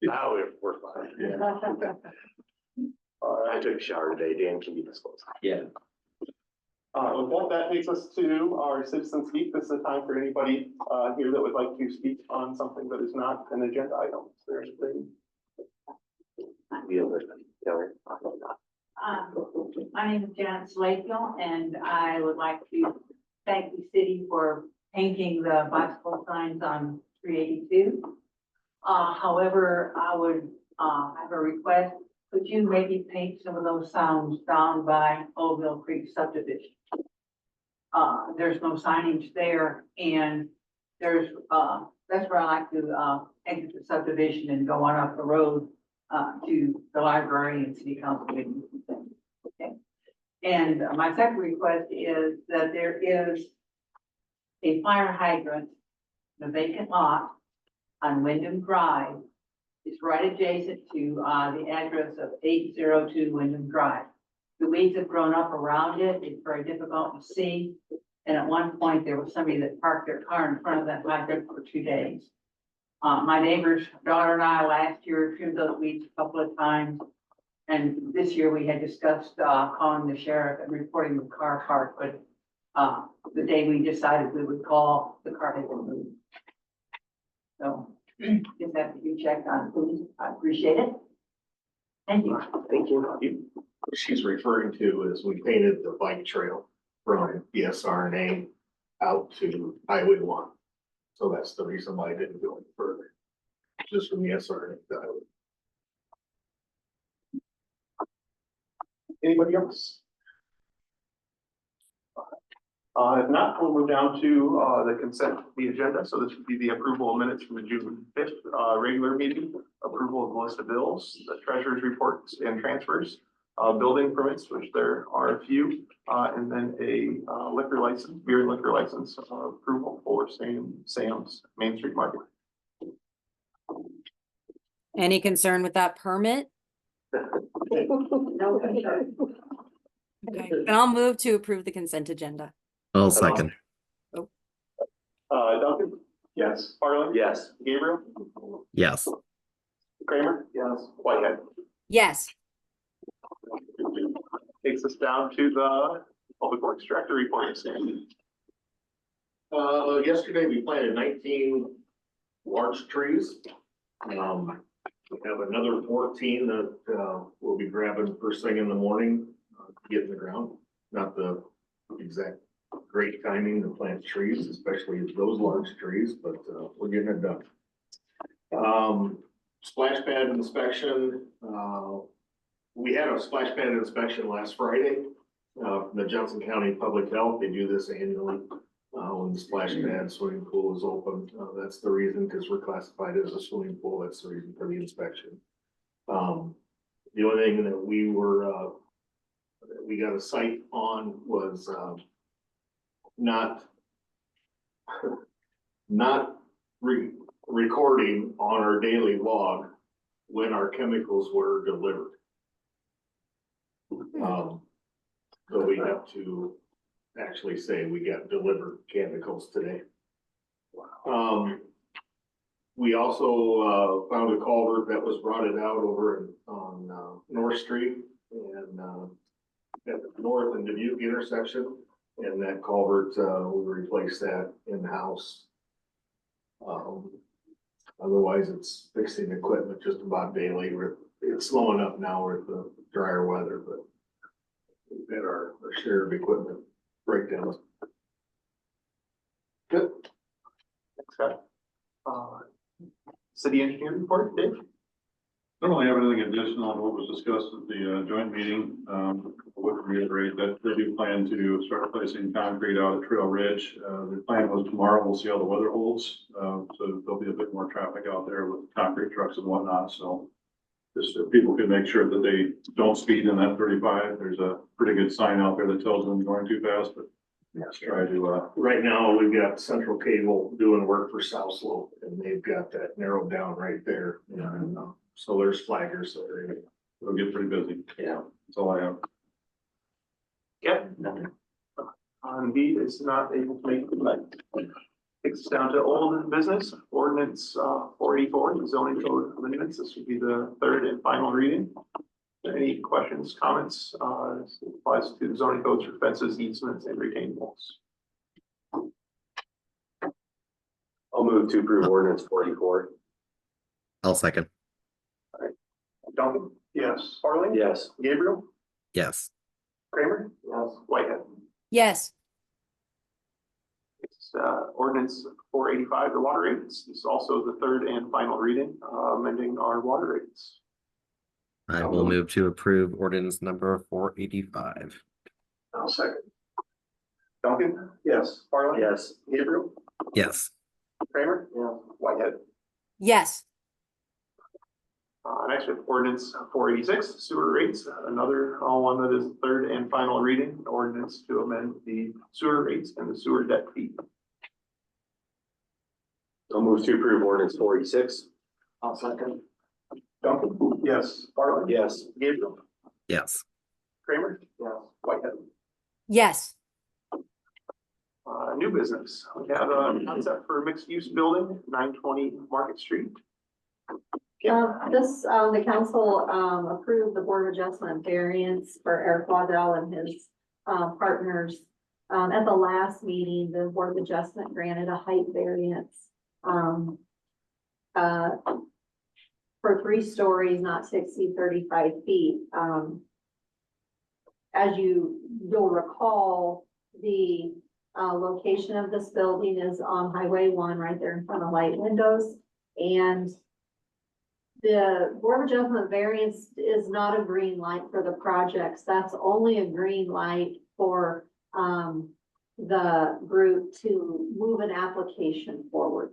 Speaker 15: Now we're fine. I took a shower today. Dan, can you disclose?
Speaker 11: Yeah.
Speaker 16: Well, that takes us to our citizen speak. This is a time for anybody here that would like to speak on something that is not an agenda item. Is there anything?
Speaker 17: My name is Janet Slakehill, and I would like to thank the city for painting the bicycle signs on 382. However, I would have a request. Could you maybe paint some of those signs down by Oldville Creek subdivision? There's no signage there, and there's, that's where I like to exit the subdivision and go on up the road to the library and city council meetings and things. Okay. And my second request is that there is a fire hydrant, in a vacant lot on Wyndham Drive. It's right adjacent to the address of 802 Wyndham Drive. The weeds have grown up around it. It's very difficult to see. And at one point, there was somebody that parked their car in front of that hydrant for 2 days. My neighbor's daughter and I last year trimmed those weeds a couple of times. And this year we had discussed calling the sheriff and reporting the car park, but the day we decided we would call, the car had been moved. So, if that could be checked on, please, I appreciate it. Thank you.
Speaker 12: Thank you.
Speaker 1: What she's referring to is we painted the bike trail from the SRNA out to Highway 1. So that's the reason why I didn't go any further. Just from the SRNA to Highway.
Speaker 16: Anybody else? If not, we'll move down to, the consent of the agenda. So this would be the approval of minutes from the June 5th, regular meeting, approval of the list of bills, the treasurer's reports and transfers, building permits, which there are a few, and then a, liquor license, beer and liquor license, approval for Sam's Main Street Market.
Speaker 3: Any concern with that permit?
Speaker 2: No,
Speaker 3: Okay, and I'll move to approve the consent agenda.
Speaker 4: I'll second.
Speaker 16: Duncan? Yes. Harlan?
Speaker 15: Yes.
Speaker 16: Gabriel?
Speaker 4: Yes.
Speaker 16: Kramer? Yes. Whitehead?
Speaker 3: Yes.
Speaker 16: Takes us down to the Public Works Director report.
Speaker 1: Yesterday we planted 19 large trees. We have another 14 that, we'll be grabbing first thing in the morning, to get in the ground. Not the exact great timing to plant trees, especially those large trees, but, we're getting it done. Splash pad inspection, we had a splash pad inspection last Friday. From the Johnson County Public Health, they do this annually, when the splash pad swimming pool is open. That's the reason, because we're classified as a swimming pool. That's the reason for the inspection. The only thing that we got a site on was, not recording on our daily log when our chemicals were delivered. So we have to actually say we got delivered chemicals today. We also, found a culvert that was rotted out over on North Street and, at the North and Dubuque intersection. And that culvert, we replaced that in-house. Otherwise, it's fixing equipment just about daily. It's slowing up now with the drier weather, but we've had our share of equipment breakdowns.
Speaker 16: Good. Thanks, Scott. City engineer report, Dave?
Speaker 8: I don't really have anything additional on what was discussed at the joint meeting. I would reiterate that they do plan to start placing concrete out at Trail Ridge. The plan was tomorrow. We'll see how the weather holds. So there'll be a bit more traffic out there with concrete trucks and whatnot. So just if people can make sure that they don't speed in that 35. There's a pretty good sign out there that tells them going too fast, but let's try to,
Speaker 1: Right now, we've got Central Cable doing work for South Slope, and they've got that narrowed down right there. And, so there's flaggers, so
Speaker 8: it'll get pretty busy.
Speaker 1: Yeah.
Speaker 8: That's all I have.
Speaker 16: Yeah. Indeed, is not able to make it tonight. Takes us down to old business, ordinance 484, the zoning code amendments. This would be the third and final reading. Any questions, comments? This applies to the zoning codes for fences, easements, and retaining walls.
Speaker 15: I'll move to approve ordinance 44.
Speaker 4: I'll second.
Speaker 16: Duncan? Yes. Harlan?
Speaker 15: Yes.
Speaker 16: Gabriel?
Speaker 4: Yes.
Speaker 16: Kramer? Yes. Whitehead?
Speaker 3: Yes.
Speaker 16: It's ordinance 485, the water rates. This is also the third and final reading, amending our water rates.
Speaker 4: I will move to approve ordinance number 485.
Speaker 16: I'll second. Duncan? Yes. Harlan?
Speaker 15: Yes.
Speaker 16: Gabriel?
Speaker 4: Yes.
Speaker 16: Kramer? Yes. Whitehead?
Speaker 3: Yes.
Speaker 16: Next we have ordinance 486, sewer rates, another one that is third and final reading, ordinance to amend the sewer rates and the sewer debt fee.
Speaker 15: I'll move to approve ordinance 486.
Speaker 16: I'll second. Duncan? Yes. Harlan?
Speaker 15: Yes.
Speaker 16: Gabriel?
Speaker 4: Yes.
Speaker 16: Kramer? Yes. Whitehead?
Speaker 3: Yes.
Speaker 16: New business, we have a concept for a mixed-use building, 920 Market Street.
Speaker 2: The council, approved the board of adjustment variance for Eric Waddell and his, partners, At the last meeting, the Board of Adjustment granted a height variance. Uh, for 3 stories, not to exceed 35 feet. As you'll recall, the location of this building is on Highway 1, right there in front of Light Windows. And the Board of Adjustment variance is not a green light for the projects. That's only a green light for the group to move an application forward.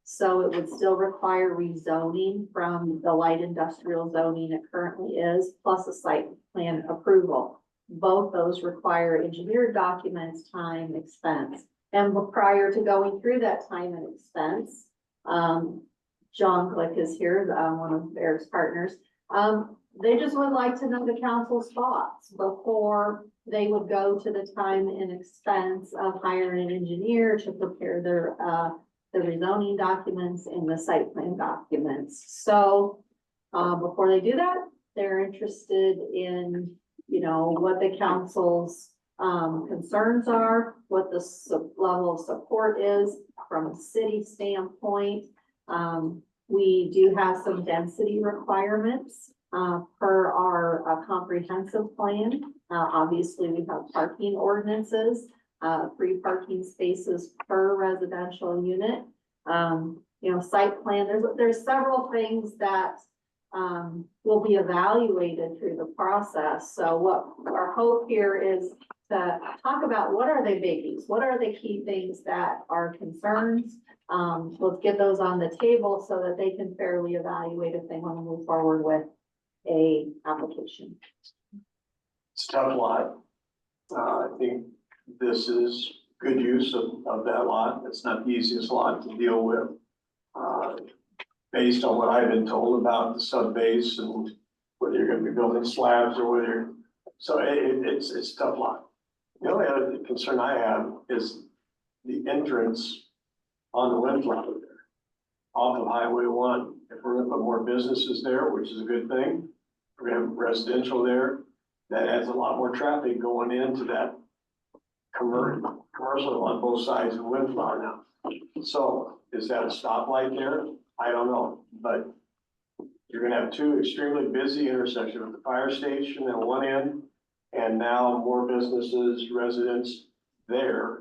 Speaker 2: So it would still require rezoning from the light industrial zoning it currently is, plus a site plan approval. Both those require engineered documents, time, expense. And prior to going through that time and expense, John Glick is here, one of Eric's partners. They just would like to know the council's thoughts before they would go to the time and expense of hiring an engineer to prepare their the rezoning documents and the site plan documents. So, before they do that, they're interested in, you know, what the council's concerns are, what the level of support is from a city standpoint. We do have some density requirements per our comprehensive plan. Obviously, we have parking ordinances, 3 parking spaces per residential unit. You know, site plan, there's several things that will be evaluated through the process. So what our hope here is to talk about what are the biggies, what are the key things that are concerns. Let's get those on the table so that they can fairly evaluate if they want to move forward with a application.
Speaker 10: It's a tough lot. I think this is good use of that lot. It's not the easiest lot to deal with. Based on what I've been told about the sub base and whether you're gonna be building slabs or whether you're, so it's a tough lot. The only other concern I have is the entrance on the Windflower there, off of Highway 1. If we're gonna put more businesses there, which is a good thing, we're gonna have residential there, that adds a lot more traffic going into that commercial on both sides of Windflower now. So is that a stoplight there? I don't know, but you're gonna have 2 extremely busy intersections with the fire station at one end and now more businesses, residents there.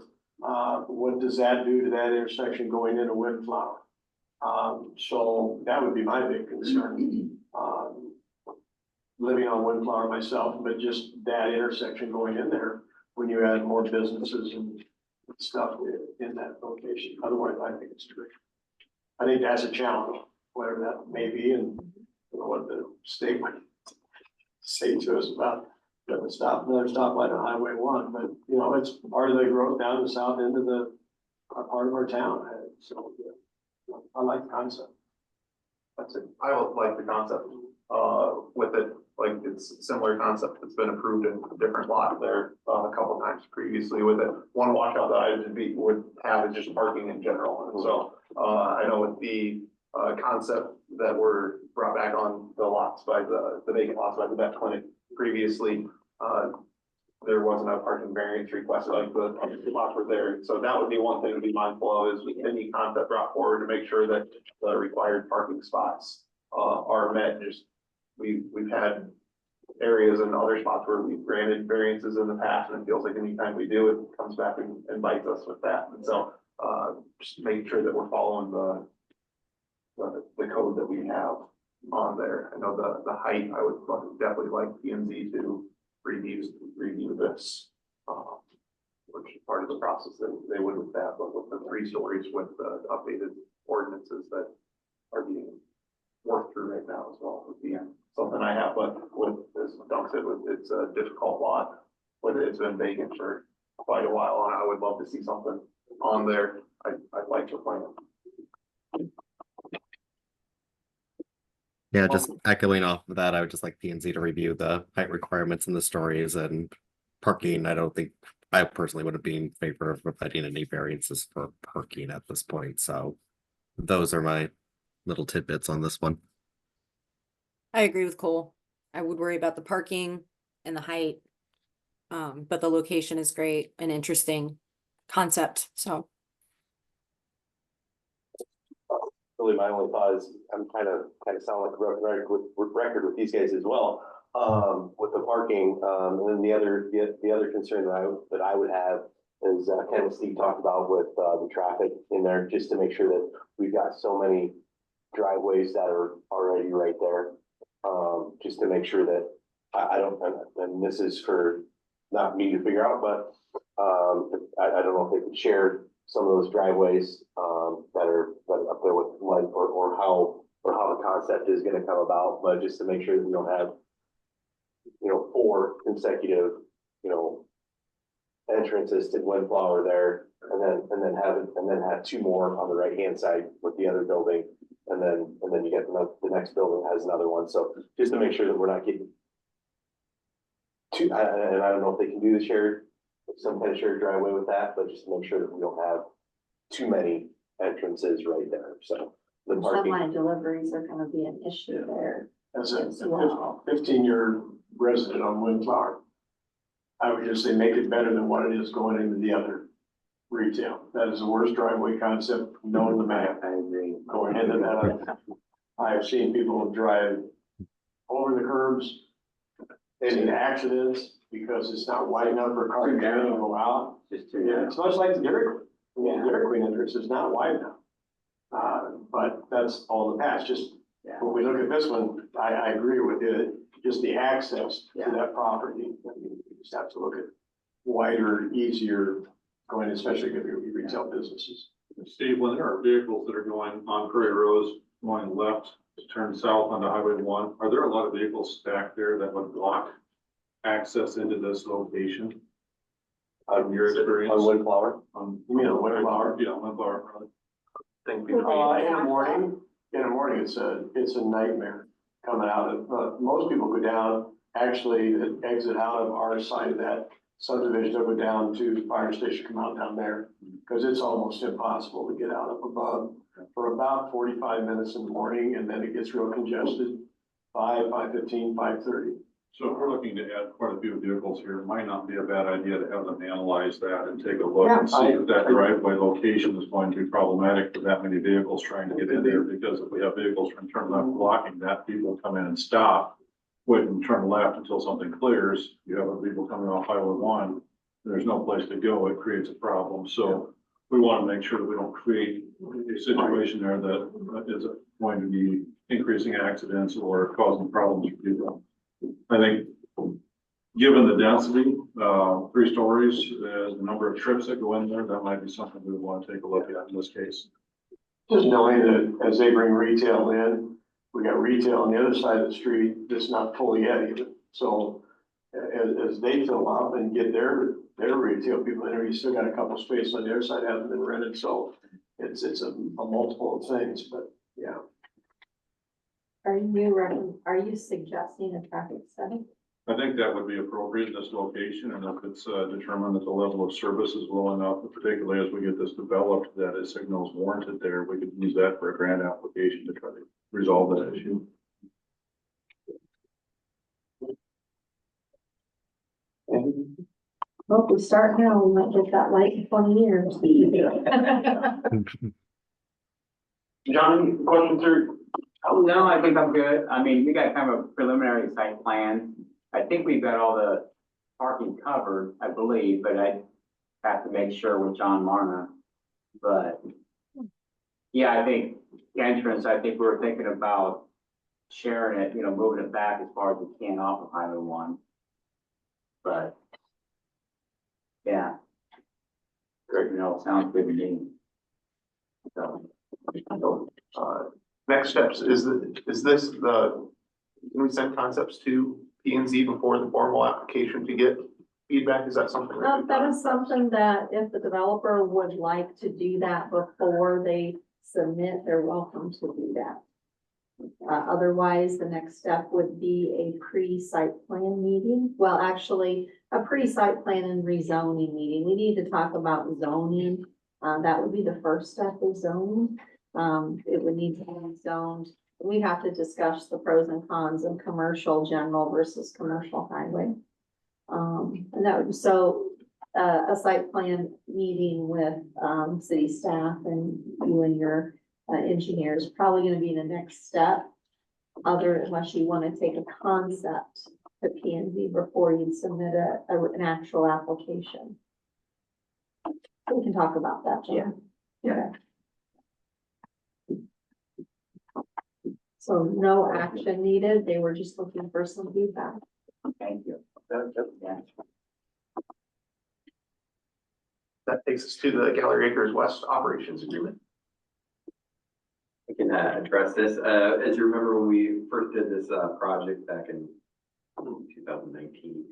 Speaker 10: What does that do to that intersection going into Windflower? So that would be my big concern. Living on Windflower myself, but just that intersection going in there when you add more businesses and stuff in that location. Otherwise, I think it's true. I think that's a challenge, whatever that may be, and you know, what the state would say to us about another stoplight on Highway 1. But you know, it's part of the growth down the south end of the part of our town. So yeah, I like the concept.
Speaker 16: That's it. I would like the concept, with it, like it's a similar concept that's been approved in a different lot there, a couple times previously with it. One washout that I would have is just parking in general. And so, I know with the, concept that were brought back on the lots by the vacant lots by the vet clinic previously, there wasn't a parking variance requested, like the lots were there. So that would be one thing to be mindful of, is any concept brought forward to make sure that the required parking spots are met. Just we've had areas and other spots where we've granted variances in the past, and it feels like anytime we do, it comes back and bites us with that. And so just making sure that we're following the code that we have on there. I know the height, I would definitely like P&Z to review this, which is part of the process that they would with that, but with the 3 stories with the updated ordinances that are being worked through right now as well would be something I have. But with, as Doug said, it's a difficult lot, but it's been vacant for quite a while, and I would love to see something on there. I'd like to plan.
Speaker 4: Yeah, just echoing off of that, I would just like P&Z to review the height requirements in the stories and parking. I don't think, I personally would have been in favor of providing any variances for parking at this point. So those are my little tidbits on this one.
Speaker 18: I agree with Cole. I would worry about the parking and the height. But the location is great, an interesting concept, so.
Speaker 15: Really, my only thought is, I'm kind of sound like a record with these guys as well. With the parking, and then the other concern that I would have is, kind of Steve talked about with, the traffic in there, just to make sure that we've got so many driveways that are already right there. Just to make sure that, I don't, and this is for not me to figure out, but, I don't know if they could share some of those driveways, that are up there with like, or how the concept is gonna come about, but just to make sure that we don't have, 4 consecutive, entrances to Windflower there, and then have 2 more on the right-hand side with the other building. And then you get the next building has another one, so just to make sure that we're not getting too, and I don't know if they can do the shared, some kind of shared driveway with that, but just to make sure that we don't have too many entrances right there, so. The parking,
Speaker 2: Sunlight deliveries are gonna be an issue there
Speaker 10: As a
Speaker 2: as well.
Speaker 10: 15-year resident on Windflower, I would just say make it better than what it is going into the other retail. That is the worst driveway concept known to man.
Speaker 13: I agree.
Speaker 10: Going into that, I've seen people drive over the curbs, in accidents because it's not wide enough for a car to go out.
Speaker 13: Just
Speaker 10: Yeah, it's much like the Dairy Queen. Yeah, Dairy Queen entrance is not wide enough. But that's all in the past. Just when we look at this one, I agree with it. Just the access to that property. I mean, you just have to look at wider, easier going, especially if you're retail businesses.
Speaker 8: Steve, when there are vehicles that are going on Prairie Rose, going left to turn south onto Highway 1, are there a lot of vehicles stacked there that would block access into this location? In your experience?
Speaker 15: on Windflower,
Speaker 10: You mean on Windflower?
Speaker 8: Yeah, Windflower.
Speaker 15: think
Speaker 10: In the morning, it's a nightmare coming out of, most people go down, actually exit out of our side of that subdivision, they'll go down to the fire station, come out down there. Cause it's almost impossible to get out up above for about 45 minutes in the morning, and then it gets real congested, 5:15, 5:30.
Speaker 8: So if we're looking to add quite a few vehicles here, it might not be a bad idea to have them analyze that and take a look and see if that driveway location is going to be problematic for that many vehicles trying to get in there. Because if we have vehicles from turn left blocking that, people come in and stop, wait and turn left until something clears. You have people coming off Highway 1, there's no place to go, it creates a problem. So we want to make sure that we don't create a situation there that is going to be increasing accidents or causing problems for people. I think, given the density, 3 stories, the number of trips that go in there, that might be something we want to take a look at in this case.
Speaker 10: Just knowing that as they bring retail in, we got retail on the other side of the street that's not full yet either. So as they fill up and get their retail people in there, you still got a couple spaces on the other side that haven't been rented. So it's a multiple of things, but yeah.
Speaker 2: Are you suggesting a traffic study?
Speaker 8: I think that would be appropriate in this location, and if it's determined that the level of service is low enough, particularly as we get this developed, that a signal is warranted there, we could use that for a grant application to try to resolve that issue.
Speaker 2: Well, if we start now, we might get that light in 20 years.
Speaker 13: John, any questions or? Oh, no, I think I'm good. I mean, we got kind of a preliminary site plan. I think we've got all the parking covered, I believe, but I have to make sure with John Marna. But yeah, I think the entrance, I think we were thinking about sharing it, moving it back as far as we can off of Highway 1. But yeah. Great, it sounds good to me. So.
Speaker 16: Next steps, is this can we send concepts to P and Z before the formal application to get feedback? Is that something?
Speaker 2: That is something that if the developer would like to do that before they submit, they're welcome to do that. Otherwise, the next step would be a pre-site plan meeting. Well, actually, a pre-site plan and rezoning meeting. We need to talk about zoning. That would be the first step of zoning. It would need to be zoned. We have to discuss the pros and cons of commercial general versus commercial highway. And that would, so, a site plan meeting with, city staff and you and your engineers, probably gonna be the next step. Unless you wanna take a concept to P and Z before you submit an actual application. We can talk about that, John.
Speaker 7: Yeah.
Speaker 2: So no action needed, they were just looking for some feedback.
Speaker 7: Thank you.
Speaker 16: That takes us to the Gallery Acres West Operations Agreement.
Speaker 19: I can address this. As you remember, when we first did this project back in 2019,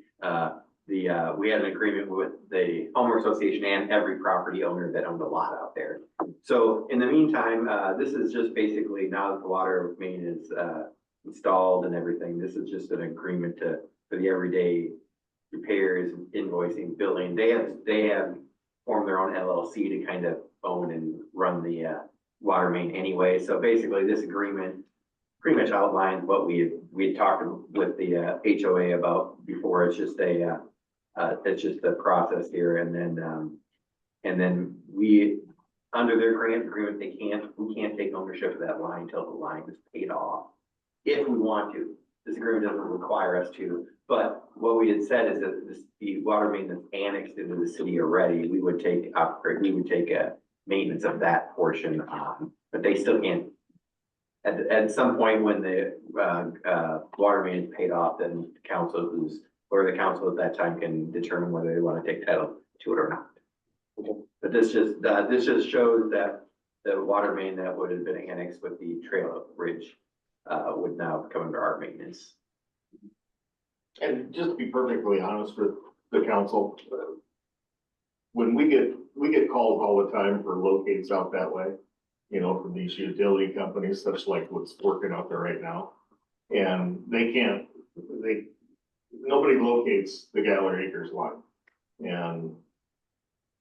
Speaker 19: we had an agreement with the homeowner association and every property owner that owned a lot out there. So in the meantime, this is just basically, now that the water main is installed and everything, this is just an agreement for the everyday repairs, invoicing, billing. They have formed their own LLC to kind of own and run the water main anyway. So basically, this agreement pretty much outlines what we had talked with the HOA about before. It's just it's just a process here, and then we, under their grant agreement, we can't take ownership of that line until the line is paid off. If we want to, this agreement doesn't require us to, but what we had said is that the water main that's annexed into the city already, we would take a maintenance of that portion on, but they still can't. At some point when the water main is paid off, then the council at that time can determine whether they want to take title to it or not. But this just shows that the water main that would have been annexed with the trail bridge would now come under our maintenance.
Speaker 1: And just to be perfectly honest with the council, when we get calls all the time for locates out that way, from these utility companies, such like what's working out there right now. And nobody locates the Gallery Acres line. And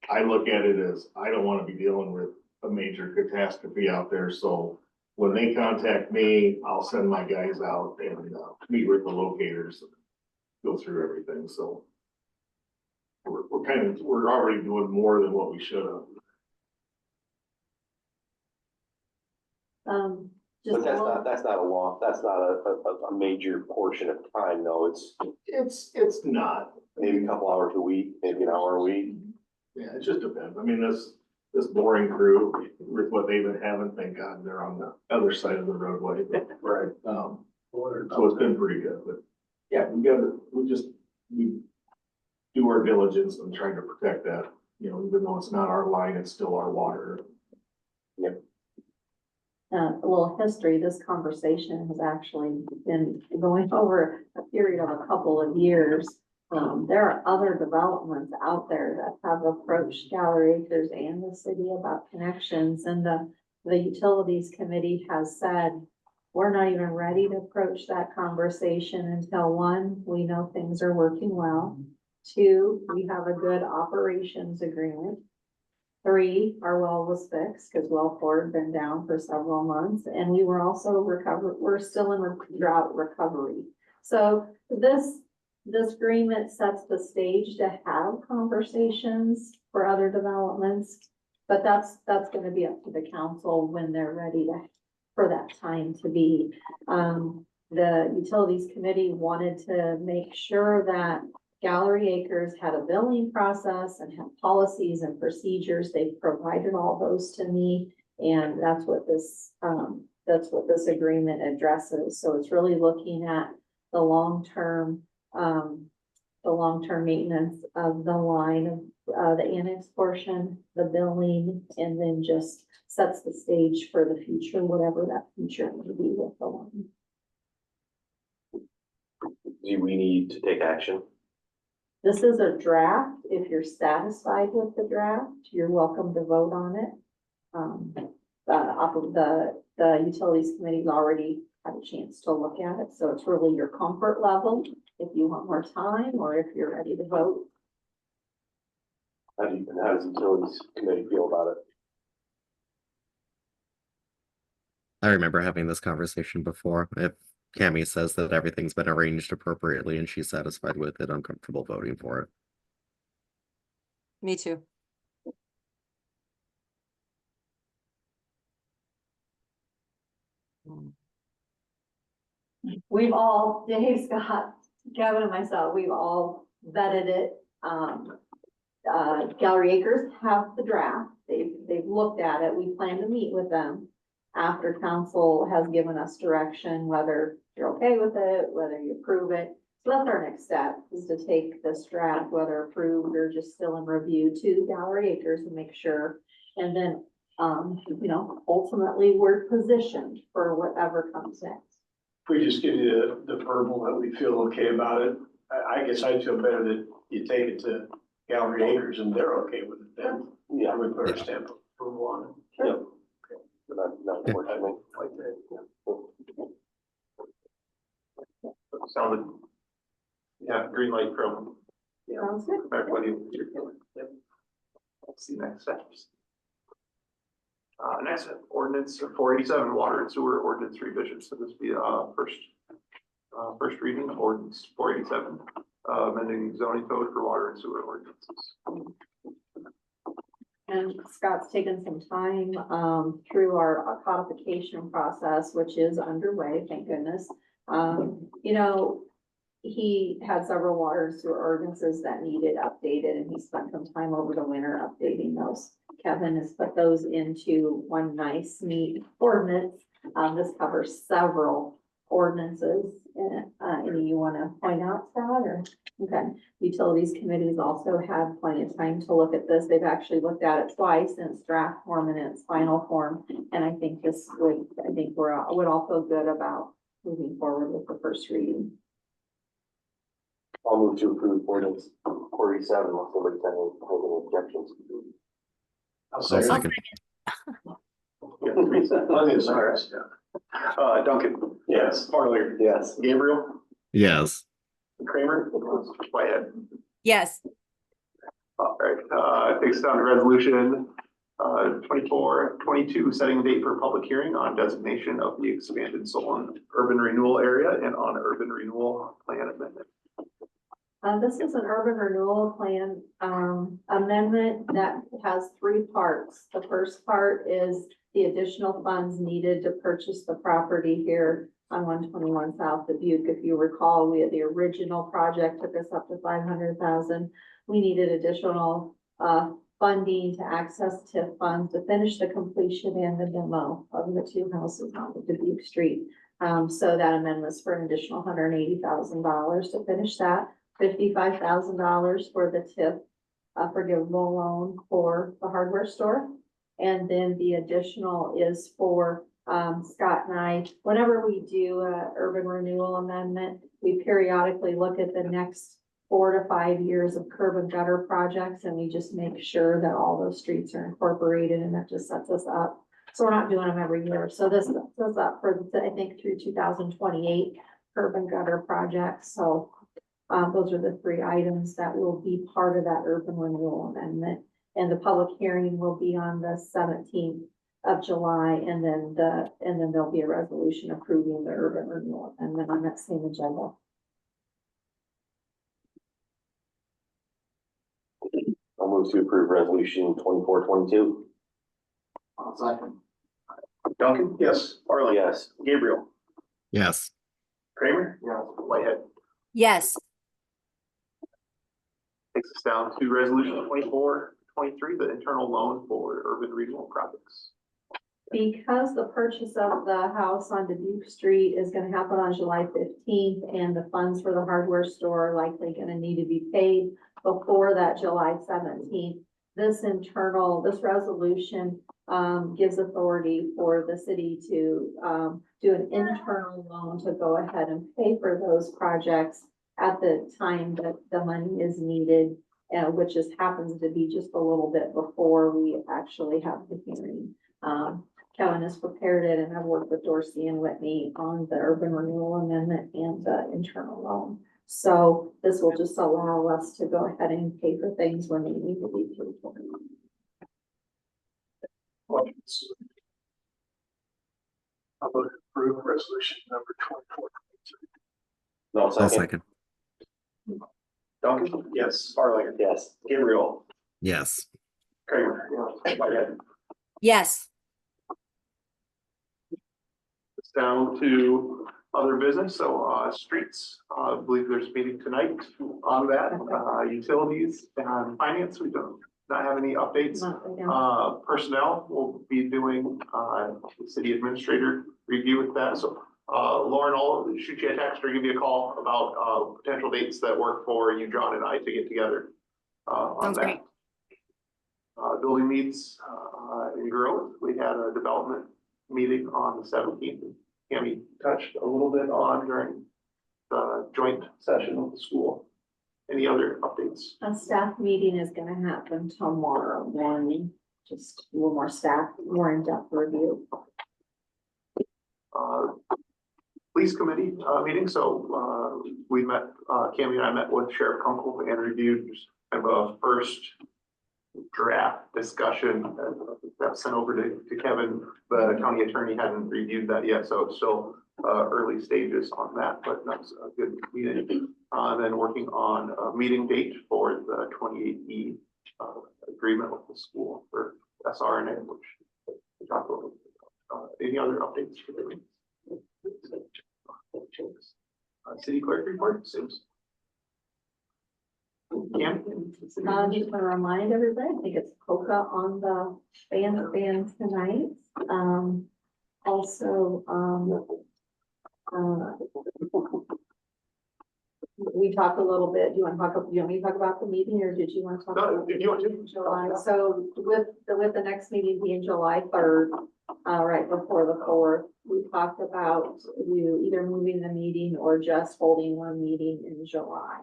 Speaker 1: I look at it as, I don't want to be dealing with a major catastrophe out there, so when they contact me, I'll send my guys out and meet with the locators, go through everything, so. We're already doing more than what we should have.
Speaker 15: But that's not a major portion of time, though.
Speaker 1: It's not.
Speaker 15: Maybe a couple hours a week, maybe an hour a week.
Speaker 1: Yeah, it just depends. I mean, this boring crew, with what they've been having, thank God they're on the other side of the roadway. Right. So it's been pretty good, but yeah, we do our diligence in trying to protect that, even though it's not our line, it's still our water.
Speaker 15: Yep.
Speaker 2: A little history, this conversation has actually been going over a period of a couple of years. There are other developments out there that have approached Gallery Acres and the city about connections, and the utilities committee has said, we're not even ready to approach that conversation until 1, we know things are working well. 2, we have a good operations agreement. 3, our well was fixed because well 4 had been down for several months, and we were also we're still in drought recovery. So this agreement sets the stage to have conversations for other developments, but that's gonna be up to the council when they're ready for that time to be. The utilities committee wanted to make sure that Gallery Acres had a billing process and had policies and procedures. They provided all those to me, and that's what this agreement addresses. So it's really looking at the long-term maintenance of the line, the annex portion, the billing, and then just sets the stage for the future, whatever that future may be with the line.
Speaker 15: Do we need to take action?
Speaker 2: This is a draft. If you're satisfied with the draft, you're welcome to vote on it. The utilities committee's already had a chance to look at it, so it's really your comfort level. If you want more time or if you're ready to vote.
Speaker 15: How does the utilities committee feel about it?
Speaker 4: I remember having this conversation before. If Cammy says that everything's been arranged appropriately and she's satisfied with it, I'm comfortable voting for it.
Speaker 18: Me too.
Speaker 2: We've all, Dave, Scott, Kevin and myself, we've all vetted it. Gallery Acres have the draft. They've looked at it. We plan to meet with them after council has given us direction, whether you're okay with it, whether you approve it. So that's our next step, is to take this draft, whether approved or just still in review, to Gallery Acres and make sure. And then, you know, ultimately we're positioned for whatever comes next.
Speaker 10: If we just give you the verbal that we feel okay about it, I guess I'd feel better that you take it to Gallery Acres and they're okay with it, then I would put our stamp of approval on it.
Speaker 15: Yep. Not unfortunately, like that, yeah.
Speaker 16: Sounded. Yeah, green light from
Speaker 2: Sounds good.
Speaker 16: everybody. Yep. Let's see next steps. Next step, ordinance 487, water and sewer ordinance revision. So this will be first reading of ordinance 487, amending zoning code for water and sewer ordinances.
Speaker 2: And Scott's taken some time, through our codification process, which is underway, thank goodness. You know, he had several water and sewer ordinances that needed updated, and he spent some time over the winter updating those. Kevin has put those into one nice, neat ordinance. This covers several ordinances. Any you want to point out, Scott, or? Okay. Utilities committees also had plenty of time to look at this. They've actually looked at it twice in its draft form and in its final form. And I think would all feel good about moving forward with the first reading.
Speaker 15: I'll move to approve ordinance 47, unless somebody has any objections.
Speaker 10: I'll
Speaker 4: Second.
Speaker 16: Duncan.
Speaker 10: Yes.
Speaker 16: Farley.
Speaker 15: Yes.
Speaker 16: Gabriel.
Speaker 4: Yes.
Speaker 16: Kramer. Whitehead.
Speaker 18: Yes.
Speaker 16: All right, takes us down to resolution 2422, setting a date for public hearing on designation of the expanded Solon urban renewal area and on urban renewal plan amendment.
Speaker 2: This is an urban renewal plan, amendment that has three parts. The first part is the additional funds needed to purchase the property here on 121 South Dubuque. If you recall, we had the original project took us up to 500,000. We needed additional, funding to access TIF funds to finish the completion and the demo of the two houses on the Dubuque Street. So that amendment was for an additional $180,000 to finish that. $55,000 for the TIF, forgivable loan for the hardware store. And then the additional is for, Scott and I, whenever we do a urban renewal amendment, we periodically look at the next 4 to 5 years of curb and gutter projects, and we just make sure that all those streets are incorporated, and that just sets us up. So we're not doing them every year. So this sets us up for, I think, through 2028 curb and gutter projects. So those are the three items that will be part of that urban renewal amendment. And the public hearing will be on the 17th of July, and then there'll be a resolution approving the urban renewal amendment on that same agenda.
Speaker 15: I'll move to approve resolution 2422.
Speaker 7: Second.
Speaker 16: Duncan.
Speaker 10: Yes.
Speaker 16: Farley.
Speaker 15: Yes.
Speaker 16: Gabriel.
Speaker 4: Yes.
Speaker 16: Kramer. Yeah. Whitehead.
Speaker 18: Yes.
Speaker 16: Takes us down to resolution 2423, the internal loan for urban renewal projects.
Speaker 2: Because the purchase of the house on Dubuque Street is gonna happen on July 15th, and the funds for the hardware store are likely gonna need to be paid before that July 17th. This resolution, gives authority for the city to, do an internal loan to go ahead and pay for those projects at the time that the money is needed, which just happens to be just a little bit before we actually have the hearing. Kevin has prepared it, and I've worked with Dorsey and Whitney on the urban renewal amendment and the internal loan. So this will just allow us to go ahead and pay for things when they need to be paid for.
Speaker 10: I'll vote to approve resolution number 24.
Speaker 15: I'll
Speaker 4: I'll
Speaker 15: second.
Speaker 4: second.
Speaker 16: Duncan?
Speaker 10: Yes.
Speaker 16: Farlinger?
Speaker 15: Yes.
Speaker 16: Gabriel?
Speaker 4: Yes.
Speaker 16: Kramer? Whitehead?
Speaker 18: Yes.
Speaker 16: It's down to other business, so, streets, I believe there's a meeting tonight on that, utilities and finance, we don't not have any updates. Personnel will be doing, the city administrator review with that, so, Lauren, I'll shoot you a text or give you a call about, potential dates that work for you, John and I to get together, on
Speaker 18: Sounds
Speaker 16: that.
Speaker 18: great.
Speaker 16: Building needs, in growth, we had a development meeting on the 17th. Tammy touched a little bit on during the joint session with the school. Any other updates?
Speaker 2: A staff meeting is gonna happen tomorrow morning, just a little more staff, more in-depth review.
Speaker 16: Police committee, meeting, so, we met, Cammy and I met with Sheriff Kunkel and reviewed just kind of a first draft discussion that sent over to Kevin. The county attorney hadn't reviewed that yet, so it's still early stages on that, but that's a good meeting. Then working on a meeting date for the 28E agreement with the school for SRNA, which we talked about. Any other updates for the week? City clerk report, Sims.
Speaker 2: Just want to remind everybody, I think it's Coca on the band tonight. Also, we talked a little bit, do you want me to talk about the meeting, or did you want to talk?
Speaker 16: No,
Speaker 2: about
Speaker 16: if you want to.
Speaker 2: July, so with the next meeting being July 3rd, right before the 4th, we talked about you either moving the meeting or just holding one meeting in July.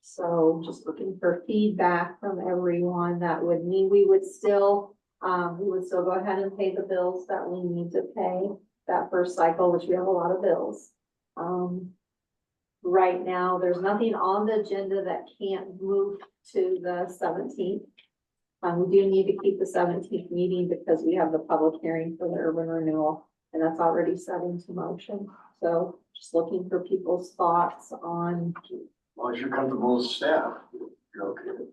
Speaker 2: So just looking for feedback from everyone. That would mean we would still go ahead and pay the bills that we need to pay that first cycle, which we have a lot of bills. Right now, there's nothing on the agenda that can't move to the 17th. We do need to keep the 17th meeting because we have the public hearing for the urban renewal, and that's already set into motion. So just looking for people's thoughts on.
Speaker 10: As long as you're comfortable with staff, you're okay.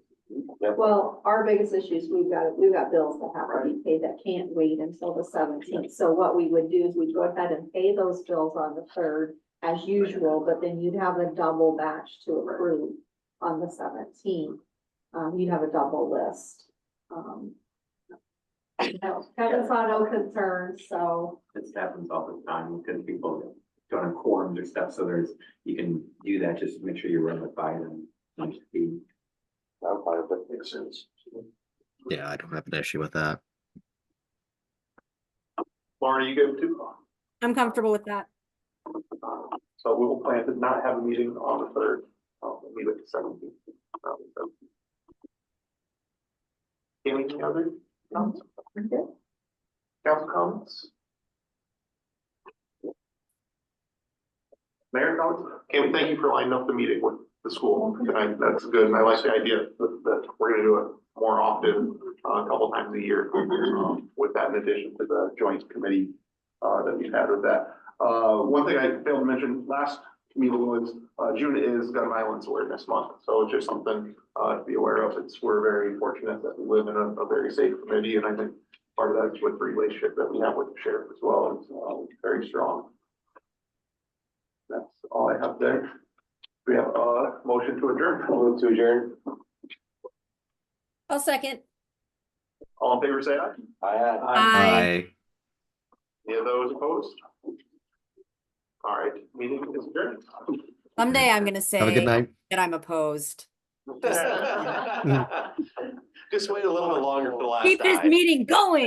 Speaker 2: Well, our biggest issue is we've got bills that have to be paid that can't wait until the 17th. So what we would do is we'd go ahead and pay those bills on the 3rd as usual, but then you'd have a double batch to approve on the 17th. You'd have a double list. Kevin's saw no concerns, so.
Speaker 19: This happens all the time because people don't have quorums or stuff, so you can do that, just make sure you run it by them.
Speaker 15: I'm fine with that, makes sense.
Speaker 4: Yeah, I don't have an issue with that.
Speaker 16: Lauren, are you good too?
Speaker 18: I'm comfortable with that.
Speaker 16: So we will plan to not have a meeting on the 3rd. We'll meet at the 17th. Any other comments? Council comments? Mayor comments? Can we thank you for lining up the meeting with the school tonight? That's good, and I like the idea that we're gonna do it more often, a couple times a year, with that in addition to the joint committee that we've had with that. One thing I failed to mention last meeting was, June is Gun Violence Awareness Month, so it's just something to be aware of. We're very fortunate that we live in a very safe community, and I think part of that's with the relationship that we have with the sheriff as well. It's very strong. That's all I have there. We have a motion to adjourn.
Speaker 15: Move to adjourn.
Speaker 18: I'll second.
Speaker 16: All in favor, say aye.
Speaker 15: Aye.
Speaker 18: Aye.
Speaker 16: Any of those opposed? All right, meeting is adjourned.
Speaker 18: Someday I'm gonna
Speaker 4: Have a good
Speaker 18: say
Speaker 4: night.
Speaker 18: that I'm opposed.
Speaker 15: Just wait a little bit longer for the last
Speaker 18: Keep this
Speaker 15: eye.
Speaker 18: meeting going.